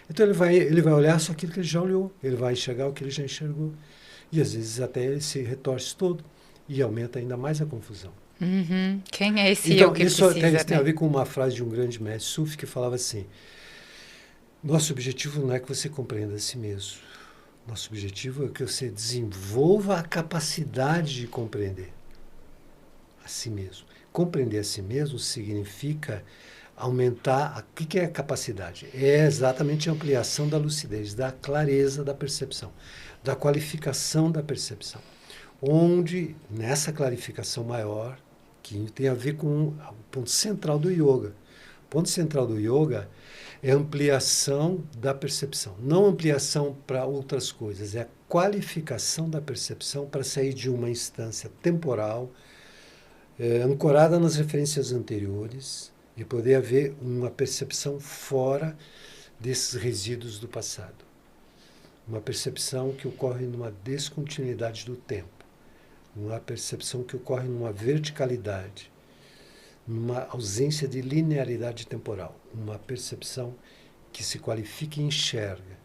Então, ele vai olhar só aquilo que ele já olhou, ele vai enxergar o que ele já enxergou. E, às vezes, até ele se retorce todo e aumenta ainda mais a confusão. Uhum. Quem é esse então, eu que isso precisa, até tem a ver com uma frase de um grande mestre Sufi que falava assim: nosso objetivo não é que você compreenda a si mesmo. Nosso objetivo é que você desenvolva a capacidade de compreender a si mesmo. Compreender a si mesmo significa aumentar... O que é a capacidade? É exatamente a ampliação da lucidez, da clareza da percepção, da qualificação da percepção. Onde, nessa clarificação maior, que tem a ver com o ponto central do yoga. O ponto central do yoga é ampliação da percepção, não ampliação para outras coisas, é a qualificação da percepção para sair de uma instância temporal, ancorada nas referências anteriores, e poder haver uma percepção fora desses resíduos do passado. Uma percepção que ocorre numa descontinuidade do tempo, uma percepção que ocorre numa verticalidade, numa ausência de linearidade temporal, uma percepção que se qualifica e enxerga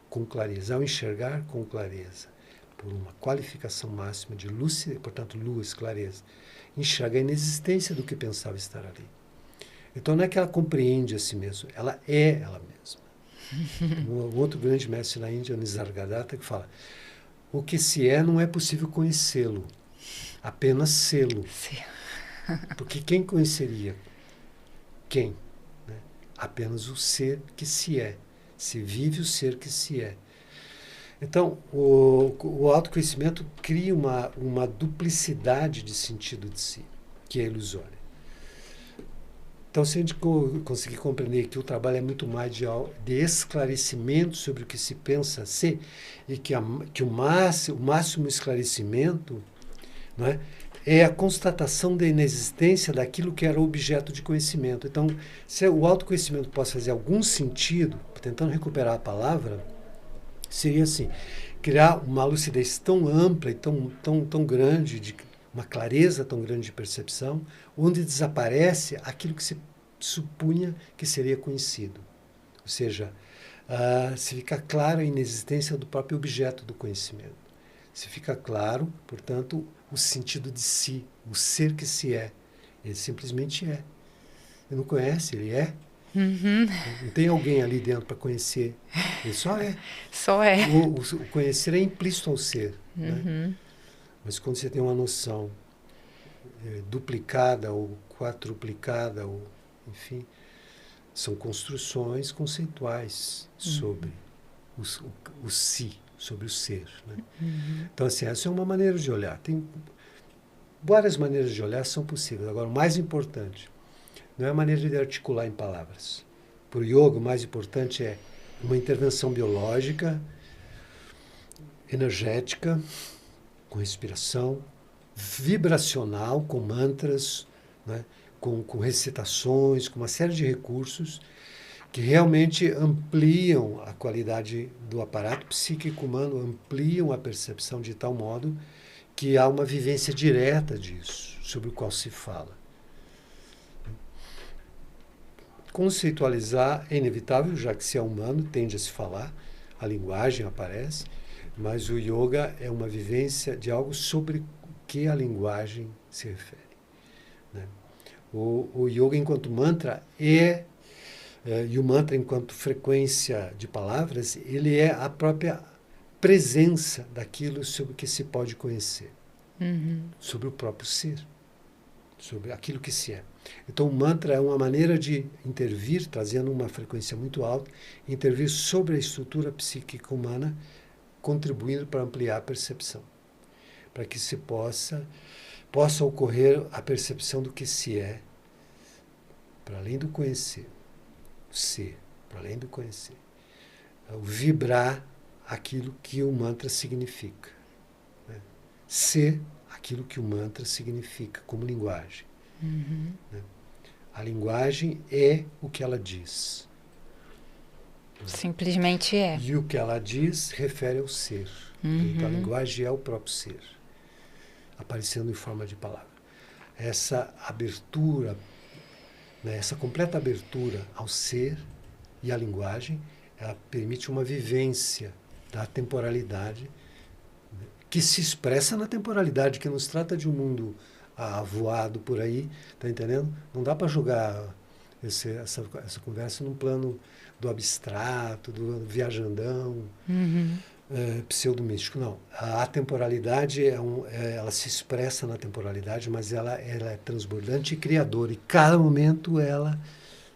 com clareza. Ao enxergar com clareza, por uma qualificação máxima de lucidez, portanto, luz, clareza, enxerga a inexistência do que pensava estar ali. Então não é que ela compreende a si mesma, ela é ela mesma. Um outro grande mestre na Índia, Nisargadatta, que fala: o que se é não é possível conhecê-lo, apenas sê-lo. Porque quem conheceria quem? Né? Apenas o ser que se é. Se vive o ser que se é. Então, o autoconhecimento cria uma duplicidade de sentido de si, que é ilusória. Então, se a gente conseguir compreender que o trabalho é muito mais de esclarecimento sobre o que se pensa ser, e que o máximo esclarecimento, não é a constatação da inexistência daquilo que era objeto de conhecimento. Então, se o autoconhecimento possa fazer algum sentido, tentando recuperar a palavra, seria assim: criar uma lucidez tão ampla e tão grande, uma clareza tão grande de percepção, onde desaparece aquilo que se supunha que seria conhecido. Ou seja, se fica claro a inexistência do próprio objeto do conhecimento. Se fica claro, portanto, o sentido de si, o ser que se é. Ele simplesmente é. Ele não conhece, ele é. Uhum. Não tem alguém ali dentro para conhecer. Ele só é. Só é. O conhecer é implícito ao ser. Uhum. Né? Mas quando você tem uma noção duplicada ou quadruplicada, ou, enfim, são construções conceituais sobre o si, sobre o ser. Né? Uhum. Então, assim, essa é uma maneira de olhar. Tem várias maneiras de olhar, são possíveis. Agora, o mais importante não é a maneira de articular em palavras. Para o yoga, o mais importante é uma intervenção biológica, energética, com respiração, vibracional, com mantras, né? com recitações, com uma série de recursos que realmente ampliam a qualidade do aparato psíquico humano, ampliam a percepção de tal modo que há uma vivência direta disso, sobre o qual se fala. Conceitualizar é inevitável, já que se é humano, tende a se falar, a linguagem aparece, mas o yoga é uma vivência de algo sobre o que a linguagem se refere. Né? O yoga enquanto mantra e o mantra enquanto frequência de palavras, ele é a própria presença daquilo sobre o que se pode conhecer, sobre o próprio ser, sobre aquilo que se é. Então o mantra é uma maneira de intervir, trazendo uma frequência muito alta, intervir sobre a estrutura psíquica humana, contribuindo para ampliar a percepção, para que se possa ocorrer a percepção do que se é, para além do conhecer, o ser, para além do conhecer, o vibrar aquilo que o mantra significa, né? Ser aquilo que o mantra significa como linguagem. Né? A linguagem é o que ela diz. Simplesmente é. E o que ela diz refere ao ser. Então, a linguagem é o próprio ser, aparecendo em forma de palavra. Essa abertura, né, essa completa abertura ao ser e à linguagem, ela permite uma vivência da temporalidade, né, que se expressa na temporalidade, que nos trata de um mundo avoado por aí, tá entendendo? Não dá para jogar essa conversa num plano do abstrato, do viajandão, pseudo-místico. Não. A atemporalidade ela se expressa na temporalidade, mas ela é transbordante e criadora. E cada momento ela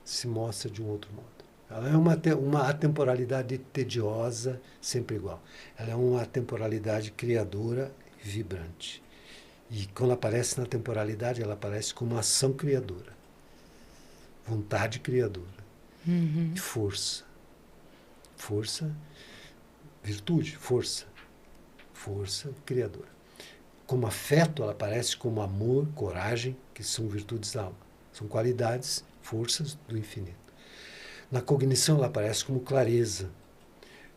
se mostra de um outro modo. Ela é uma atemporalidade tediosa, sempre igual. Ela é uma atemporalidade criadora e vibrante. E quando aparece na temporalidade, ela aparece como uma ação criadora. Vontade criadora. E força. Força, virtude, força. Força criadora. Como afeto, ela aparece como amor, coragem, que são virtudes da alma. São qualidades, forças do infinito. Na cognição, ela aparece como clareza.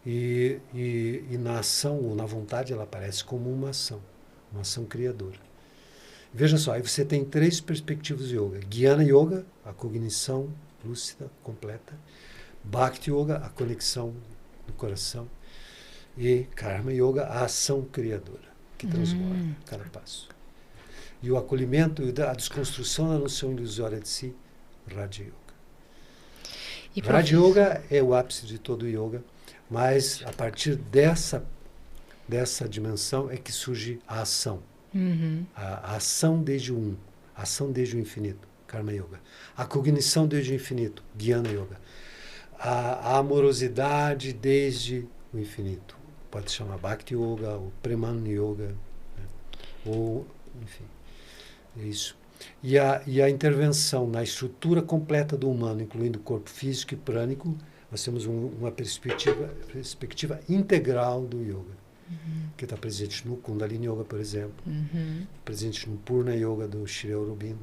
E na ação ou na vontade, ela aparece como uma ação criadora. Veja só, aí você tem 3 perspectivas de yoga. Jnana Yoga, a cognição lúcida, completa. Bhakti Yoga, a conexão do coração. E Karma Yoga, a ação criadora, que transforma cada passo. E o acolhimento e a desconstrução da noção ilusória de si, Raja Yoga. Raja Yoga é o ápice de todo o yoga, mas a partir dessa dimensão é que surge a ação. A ação desde o a ação desde o infinito, Karma Yoga. A cognição desde o infinito, Jnana Yoga. A amorosidade desde o infinito, pode se chamar Bhakti Yoga, ou Preman Yoga, né? Ou, enfim, é isso. E a intervenção na estrutura completa do humano, incluindo o corpo físico e prânico, nós temos uma perspectiva integral do yoga. Que está presente no Kundalini Yoga, por exemplo, presente no Purna Yoga do Sri Aurobindo,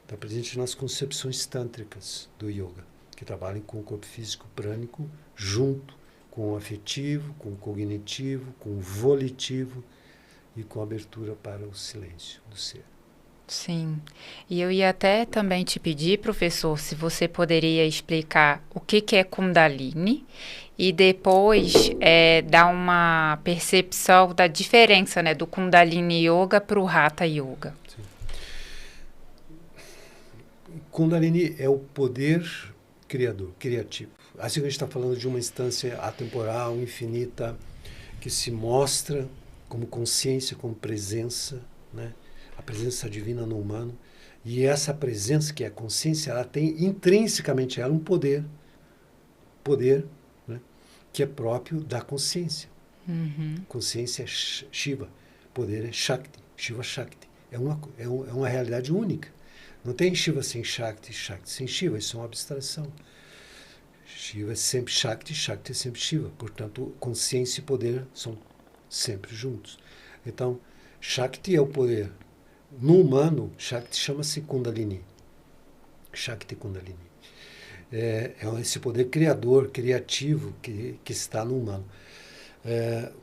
está presente nas concepções tântricas do yoga, que trabalham com o corpo físico prânico, junto com o afetivo, com o cognitivo, com o volitivo e com a abertura para o silêncio do ser. Sim, e eu ia até também te pedir, professor, se você poderia explicar o que é Kundalini e depois dar uma percepção da diferença, né, do Kundalini Yoga para o Hatha Yoga. Sim. Kundalini é o poder criador, criativo. Assim que a gente está falando de uma instância atemporal, infinita, que se mostra como consciência, como presença, né? A presença divina no humano. E essa presença, que é a consciência, ela tem intrinsecamente ela um poder, né? Que é próprio da consciência. Consciência é Shiva, poder é Shakti, Shiva Shakti. É uma realidade única. Não tem Shiva sem Shakti, Shakti sem Shiva, isso é uma abstração. Shiva é sempre Shakti, Shakti é sempre Shiva. Portanto, consciência e poder são sempre juntos. Então, Shakti é o poder. No humano, Shakti chama-se Kundalini. Shakti Kundalini. É esse poder criador, criativo que está no humano.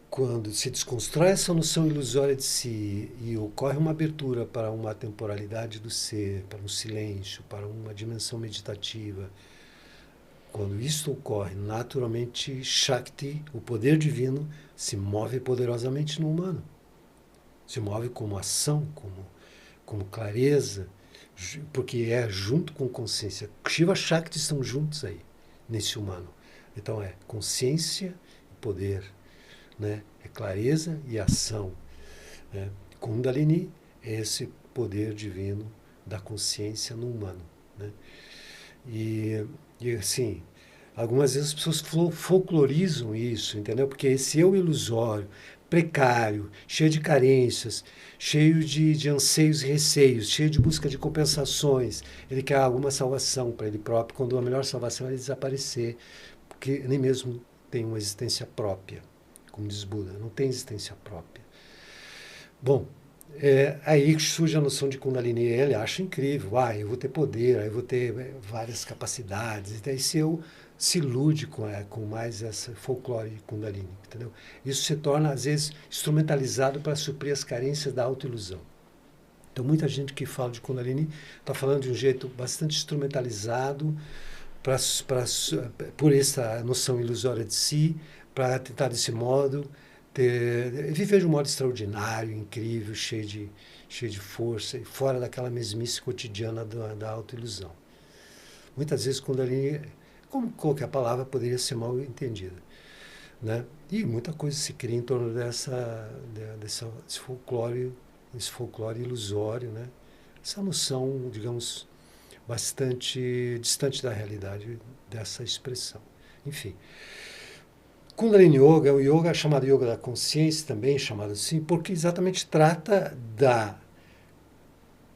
Quando se desconstrói essa noção ilusória de si e ocorre uma abertura para uma temporalidade do ser, para um silêncio, para uma dimensão meditativa, quando isto ocorre, naturalmente Shakti, o poder divino, se move poderosamente no humano. Se move como ação, como clareza, porque é junto com consciência. Shiva e Shakti estão juntos aí, nesse humano. Então é consciência e poder, né? É clareza e ação. Né? Kundalini é esse poder divino da consciência no humano. Né? E assim, algumas vezes as pessoas folclorizam isso, entendeu? Porque esse eu ilusório, precário, cheio de carências, cheio de anseios e receios, cheio de busca de compensações. Ele quer alguma salvação para ele próprio, quando a melhor salvação é ele desaparecer, porque nem mesmo tem uma existência própria, como diz Buda, não tem existência própria. Bom, aí surge a noção de Kundalini. Ele acha incrível, eu vou ter poder, eu vou ter várias capacidades, e daí se eu se ilude com mais essa folclore de Kundalini, entendeu? Isso se torna, às vezes, instrumentalizado para suprir as carências da autoilusão. Então, muita gente que fala de Kundalini está falando de um jeito bastante instrumentalizado por essa noção ilusória de si, para tentar, desse modo, viver de um modo extraordinário, incrível, cheio de força, e fora daquela mesmice cotidiana da autoilusão. Muitas vezes, Kundalini, como qualquer palavra, poderia ser mal entendida, né? E muita coisa se cria em torno desse folclore ilusório, né? Essa noção, digamos, bastante distante da realidade dessa expressão. Enfim, Kundalini Yoga é um yoga chamado Yoga da Consciência, também chamado assim, porque exatamente trata da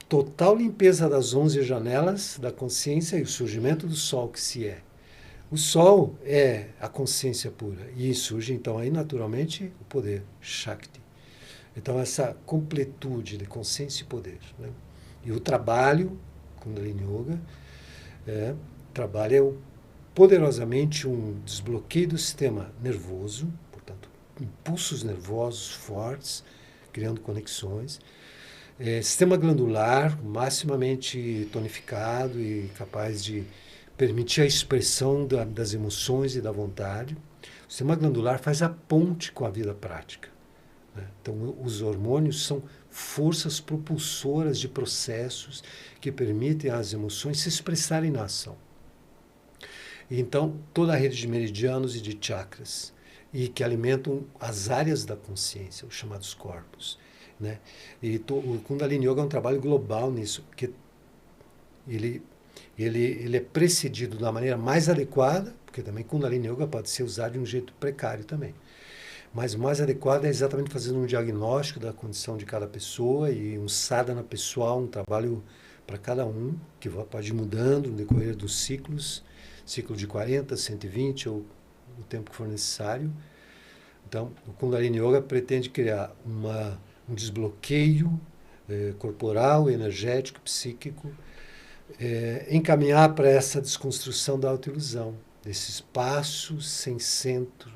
total limpeza das 11 janelas da consciência e o surgimento do Sol que se é. O Sol é a consciência pura e surge então aí naturalmente o poder Shakti. Então essa completude de consciência e poder, né? E o trabalho, Kundalini Yoga, trabalha poderosamente um desbloqueio do sistema nervoso, portanto impulsos nervosos fortes, criando conexões, Sistema glandular maximamente tonificado e capaz de permitir a expressão das emoções e da vontade. O sistema glandular faz a ponte com a vida prática, né? Então, os hormônios são forças propulsoras de processos que permitem às emoções se expressarem na ação. Então, toda a rede de meridianos e de chakras, e que alimentam as áreas da consciência, os chamados corpos, né? O Kundalini Yoga é um trabalho global nisso, porque ele é precedido da maneira mais adequada, porque também Kundalini Yoga pode ser usado de um jeito precário também. Mas o mais adequado é exatamente fazendo um diagnóstico da condição de cada pessoa e um sadhana pessoal, um trabalho para cada um, que pode ir mudando no decorrer dos ciclos, ciclo de 40, 120 ou o tempo que for necessário. Então, o Kundalini Yoga pretende criar um desbloqueio corporal, energético, psíquico, encaminhar para essa desconstrução da autoilusão, desse espaço sem centro,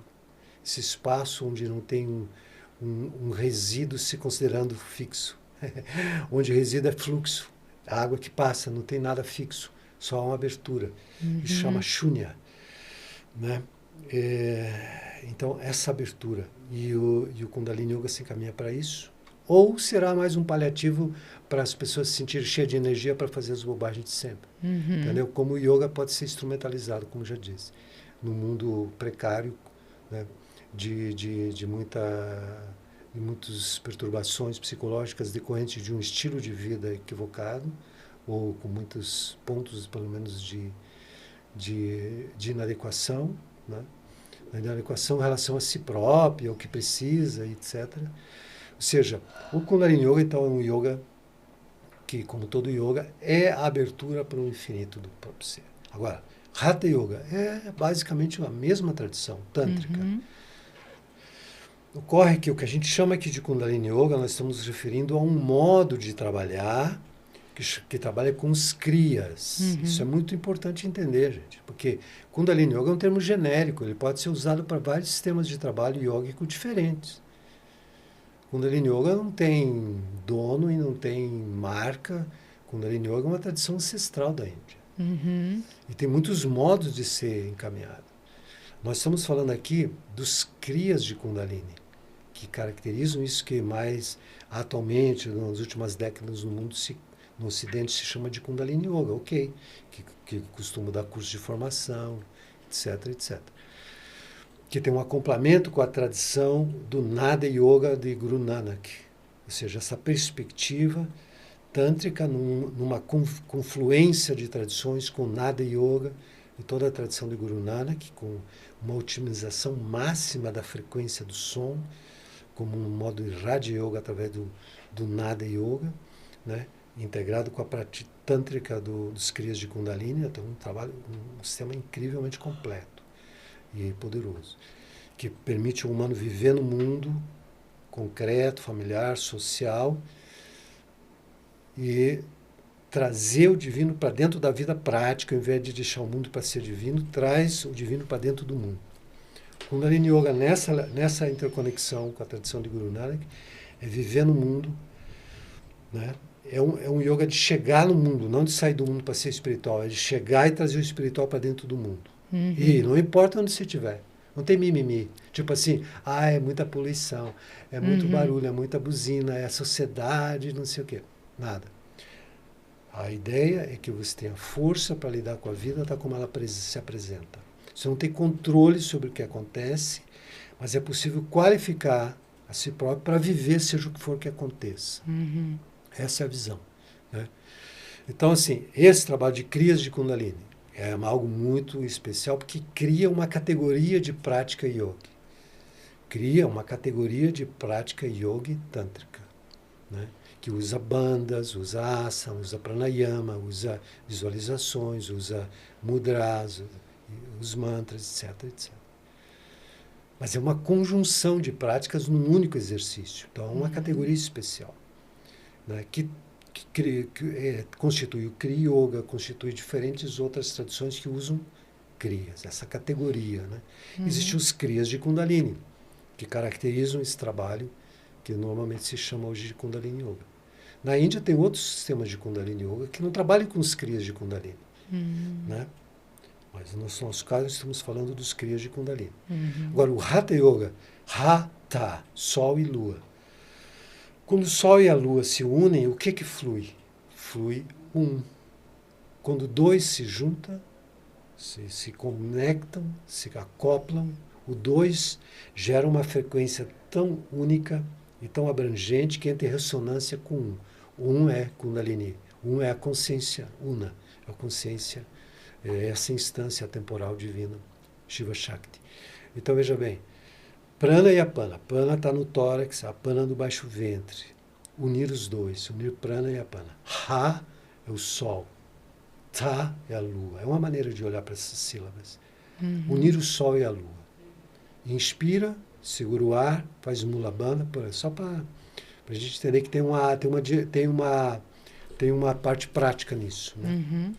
esse espaço onde não tem um resíduo se considerando fixo, onde o resíduo é fluxo, a água que passa, não tem nada fixo, só uma abertura, isso chama shunya, né? Então, essa abertura e o Kundalini Yoga se encaminha para isso, ou será mais um paliativo para as pessoas se sentirem cheias de energia para fazer as bobagens de sempre. Entendeu? Como o yoga pode ser instrumentalizado, como já disse, no mundo precário, né, de muitas perturbações psicológicas decorrentes de um estilo de vida equivocado, ou com muitos pontos, pelo menos, de inadequação, né? Inadequação em relação a si próprio, ao que precisa, etc. Ou seja, o Kundalini Yoga, então, é um yoga que, como todo yoga, é a abertura para o infinito do próprio ser. Agora, Hatha Yoga é basicamente a mesma tradição tântrica. Ocorre que o que a gente chama aqui de Kundalini Yoga, nós estamos nos referindo a um modo de trabalhar que trabalha com os kriyas. Isso é muito importante entender, gente, porque Kundalini Yoga é um termo genérico, ele pode ser usado para vários sistemas de trabalho yógico diferentes. Kundalini Yoga não tem dono e não tem marca. Kundalini Yoga é uma tradição ancestral da Índia. E tem muitos modos de ser encaminhado. Nós estamos falando aqui dos kriyas de Kundalini, que caracterizam isso que mais atualmente, nas últimas décadas no mundo, no Ocidente se chama de Kundalini Yoga, ok, que costuma dar curso de formação, etc, etc. Que tem um acoplamento com a tradição do Nada Yoga de Guru Nanak, ou seja, essa perspectiva tântrica numa confluência de tradições com Nada Yoga e toda a tradição de Guru Nanak, com uma otimização máxima da frequência do som, como um modo de Raja Yoga através do Nada Yoga, né? Integrado com a prática tântrica dos kriyas de Kundalini, então um sistema incrivelmente completo e poderoso, que permite ao humano viver no mundo concreto, familiar, social, e trazer o divino para dentro da vida prática, ao invés de deixar o mundo para ser divino, traz o divino para dentro do mundo. Kundalini Yoga, nessa interconexão com a tradição de Guru Nanak, é viver no mundo, né? É um yoga de chegar no mundo, não de sair do mundo para ser espiritual, é de chegar e trazer o espiritual para dentro do mundo. E não importa onde você estiver, não tem mimimi. Tipo assim, é muita poluição, é muito barulho, é muita buzina, é a sociedade, não sei o quê. Nada. A ideia é que você tenha força para lidar com a vida tal como ela se apresenta. Você não tem controle sobre o que acontece, mas é possível qualificar a si próprio para viver seja o que for que aconteça. Essa é a visão, né? Então, assim, esse trabalho de kriyas de Kundalini é algo muito especial, porque cria uma categoria de prática yoga. Cria uma categoria de prática yoga tântrica, né? Que usa bandas, usa asana, usa pranayama, usa visualizações, usa mudras, os mantras, etc, etc. Mas é uma conjunção de práticas num único exercício. Então, é uma categoria especial, né, que constitui o Kriya Yoga, constitui diferentes outras tradições que usam Kriyas, essa categoria, né? Existem os Kriyas de Kundalini, que caracterizam esse trabalho, que normalmente se chama hoje de Kundalini Yoga. Na Índia tem outros sistemas de Kundalini Yoga que não trabalham com os kriyas de Kundalini, né? Mas no nosso caso estamos falando dos kriyas de Kundalini. Agora, o Hatha Yoga, Hatha, Sol e Lua. Quando o Sol e a Lua se unem, o que flui? Flui um. Quando dois se juntam, se conectam, se acoplam, o dois gera uma frequência tão única e tão abrangente que entra em ressonância com um. Um é Kundalini, um é a consciência una, a consciência, essa instância temporal divina, Shiva Shakti. Então veja bem, Prana e Apana. Prana está no tórax, Apana no baixo ventre. Unir os dois, unir Prana e Apana. Ha é o Sol, Ta é a Lua. É uma maneira de olhar para essas sílabas. Unir o Sol e a Lua. Inspira, segura o ar, faz Mula Bandha, só para a gente entender que tem uma parte prática nisso. Né?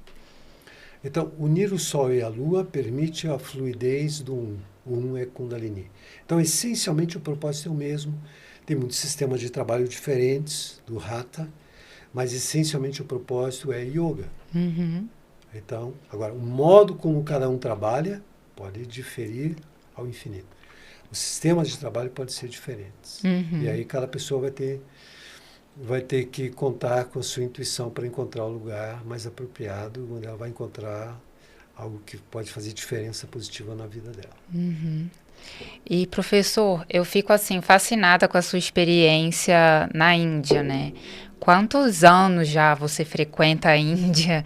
Então, unir o Sol e a Lua permite a fluidez do Um. Um é Kundalini. Então, essencialmente, o propósito é o mesmo. Tem muitos sistemas de trabalho diferentes do Hatha, mas essencialmente o propósito é Yoga. Então, agora, o modo como cada um trabalha pode diferir ao infinito. Os sistemas de trabalho podem ser diferentes. E aí cada pessoa vai ter que contar com a sua intuição para encontrar o lugar mais apropriado, onde ela vai encontrar algo que pode fazer diferença positiva na vida dela. E, professor, eu fico assim fascinada com a sua experiência na Índia, né? Quantos anos já você frequenta a Índia?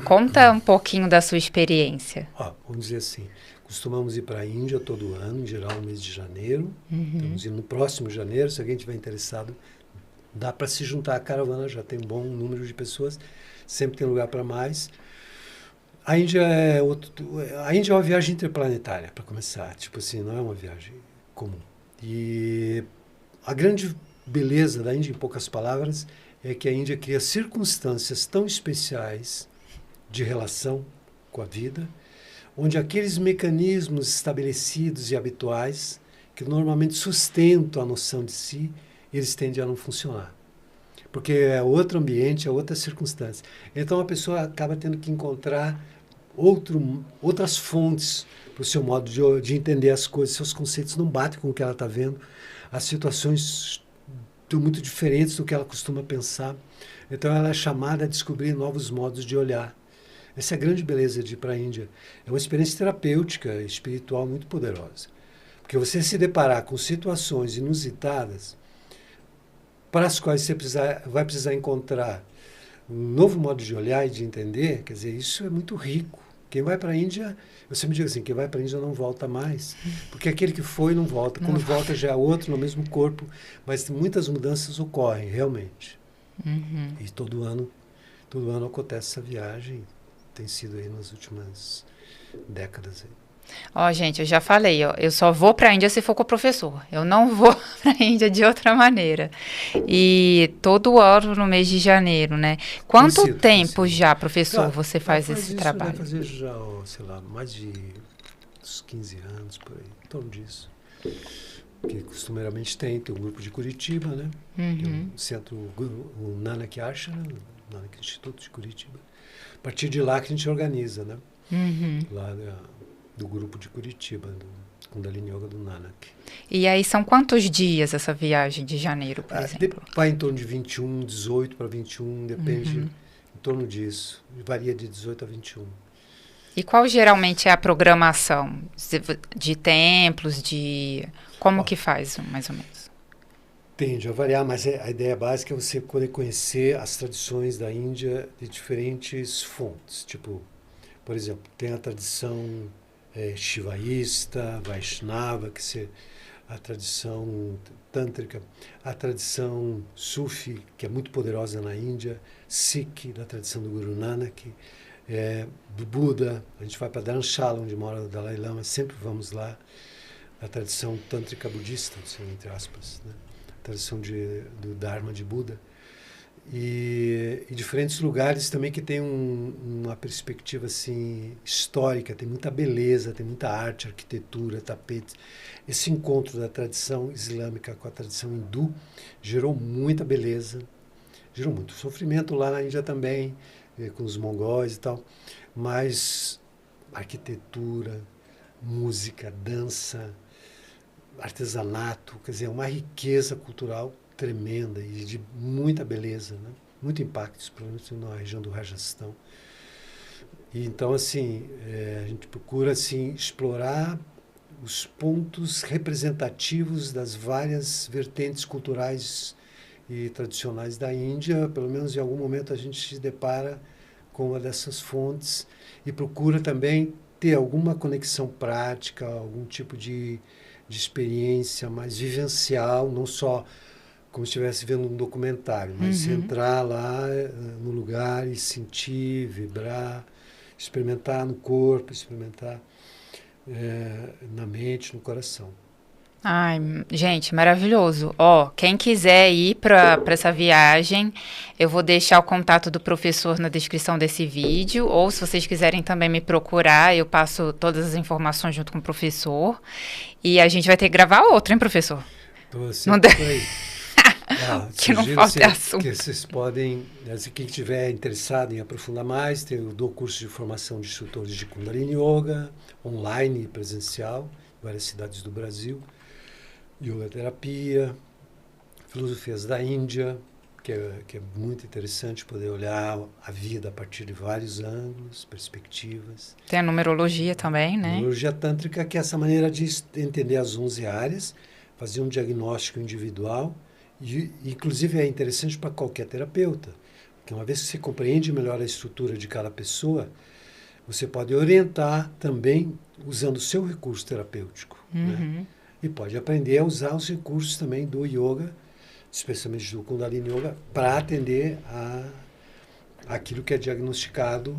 Conta um pouquinho da sua experiência. Vamos dizer assim, costumamos ir para a Índia todo ano, em geral no mês de janeiro. Estamos indo no próximo janeiro, se alguém estiver interessado, dá para se juntar à caravana, já tem um bom número de pessoas, sempre tem lugar para mais. A Índia é uma viagem interplanetária, para começar. Tipo assim, não é uma viagem comum. E a grande beleza da Índia, em poucas palavras, é que a Índia cria circunstâncias tão especiais de relação com a vida, onde aqueles mecanismos estabelecidos e habituais, que normalmente sustentam a noção de si, eles tendem a não funcionar. Porque é outro ambiente, é outra circunstância. Então a pessoa acaba tendo que encontrar outras fontes para o seu modo de entender as coisas. Seus conceitos não batem com o que ela está vendo. As situações estão muito diferentes do que ela costuma pensar. Então ela é chamada a descobrir novos modos de olhar. Essa é a grande beleza de ir para a Índia. É uma experiência terapêutica, espiritual muito poderosa. Porque você se deparar com situações inusitadas para as quais você vai precisar encontrar um novo modo de olhar e de entender, quer dizer, isso é muito rico. Quem vai para a Índia, eu sempre digo assim, quem vai para a Índia não volta mais, porque aquele que foi não volta. Quando volta já é outro, no mesmo corpo, mas muitas mudanças ocorrem, realmente. E todo ano acontece essa viagem, tem sido aí nas últimas décadas. Gente, eu já falei, eu só vou para a Índia se for com o professor. Eu não vou para a Índia de outra maneira. E todo ano no mês de janeiro, né? Quanto tempo já, professor, você faz esse trabalho? Vai fazer já, sei lá, mais de uns 15 anos, por aí, em torno disso. Que costumeiramente tem um grupo de Curitiba, né? Tem centro, o Nanak Ashram, o Nanak Instituto de Curitiba. A partir de lá que a gente organiza, né? Lá do grupo de Curitiba, do Kundalini Yoga do Nanak. E aí são quantos dias essa viagem de janeiro, por exemplo? Vai em torno de 21, 18 para 21, depende, em torno disso. Varia de 18 a 21. E qual geralmente é a programação de templos, como que faz, mais ou menos? Tende a variar, mas a ideia básica é você poder conhecer as tradições da Índia de diferentes fontes. Tipo, por exemplo, tem a tradição shivaísta, Vaishnava, que é a tradição tântrica, a tradição Sufi, que é muito poderosa na Índia, Sikh, da tradição do Guru Nanak, do Buda, a gente vai para Dharamshala, onde mora o Dalai Lama, sempre vamos lá, a tradição tântrica budista, entre aspas, né? A tradição do Dharma de Buda. E diferentes lugares também que tem uma perspectiva assim, histórica, tem muita beleza, tem muita arte, arquitetura, tapetes. Esse encontro da tradição islâmica com a tradição hindu gerou muita beleza gerou muito sofrimento lá na Índia também, com os mongóis e tal, mas arquitetura, música, dança, artesanato, quer dizer, uma riqueza cultural tremenda e de muita beleza, né? Muito impacto, principalmente na região do Rajastão. E então, assim, a gente procura assim, explorar os pontos representativos das várias vertentes culturais e tradicionais da Índia. Pelo menos em algum momento a gente se depara com uma dessas fontes e procura também ter alguma conexão prática, algum tipo de experiência mais vivencial, não só como se estivesse vendo um documentário, mas entrar lá no lugar e sentir, vibrar, experimentar no corpo, experimentar na mente, no coração. Ai, gente, maravilhoso. Ó, quem quiser ir para essa viagem, eu vou deixar o contato do professor na descrição desse vídeo, ou se vocês quiserem também me procurar, eu passo todas as informações junto com o professor. E a gente vai ter que gravar outro, hein, professor? Tô sempre por aí. Que não falta assunto. Que vocês podem, quem estiver interessado em aprofundar mais, eu dou curso de formação de instrutores de Kundalini Yoga, online e presencial, em várias cidades do Brasil, yoga terapia, filosofias da Índia, que é muito interessante poder olhar a vida a partir de vários ângulos, perspectivas. Tem a numerologia também, né? Numerologia tântrica, que é essa maneira de entender as 11 áreas, fazer um diagnóstico individual. E, inclusive, é interessante para qualquer terapeuta, porque uma vez que você compreende melhor a estrutura de cada pessoa, você pode orientar também usando o seu recurso terapêutico. Né? E pode aprender a usar os recursos também do yoga, especialmente do Kundalini Yoga, para atender aquilo que é diagnosticado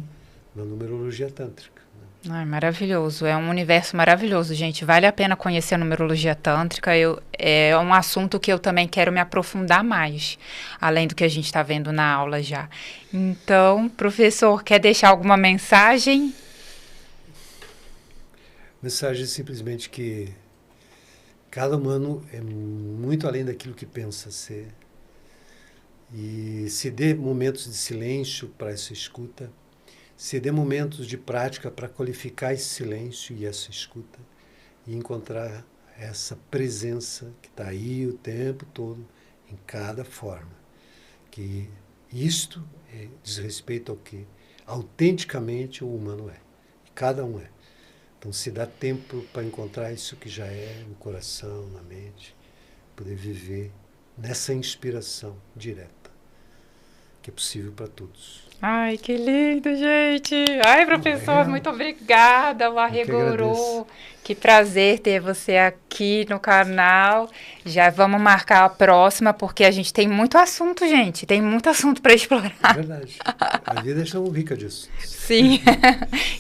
na numerologia tântrica. Ai, maravilhoso, é um universo maravilhoso, gente, vale a pena conhecer a numerologia tântrica, é um assunto que eu também quero me aprofundar mais, além do que a gente está vendo na aula já. Então, professor, quer deixar alguma mensagem? Mensagem simplesmente que cada humano é muito além daquilo que pensa ser, e se dê momentos de silêncio para essa escuta, se dê momentos de prática para qualificar esse silêncio e essa escuta e encontrar essa presença que está aí o tempo todo, em cada forma. Que isto diz respeito ao que autenticamente o humano é. E cada um é. Então, se dá tempo para encontrar isso que já é no coração, na mente, poder viver nessa inspiração direta, que é possível para todos. Ai, que lindo, gente. Ai, professor, muito obrigada, o Arregorô. Que prazer ter você aqui no canal. Já vamos marcar a próxima, porque a gente tem muito assunto, gente. Tem muito assunto para explorar. É verdade. A vida é tão rica disso. Sim.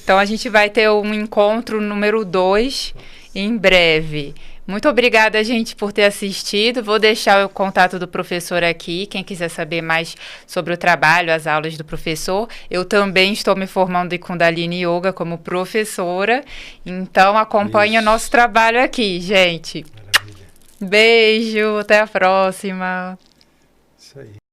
Então, a gente vai ter um encontro número 2 em breve. Muito obrigada, gente, por ter assistido. Vou deixar o contato do professor aqui, quem quiser saber mais sobre o trabalho, as aulas do professor. Eu também estou me formando em Kundalini Yoga como professora, então acompanhe o nosso trabalho aqui, gente. Maravilha. Beijo, até a próxima. Isso aí.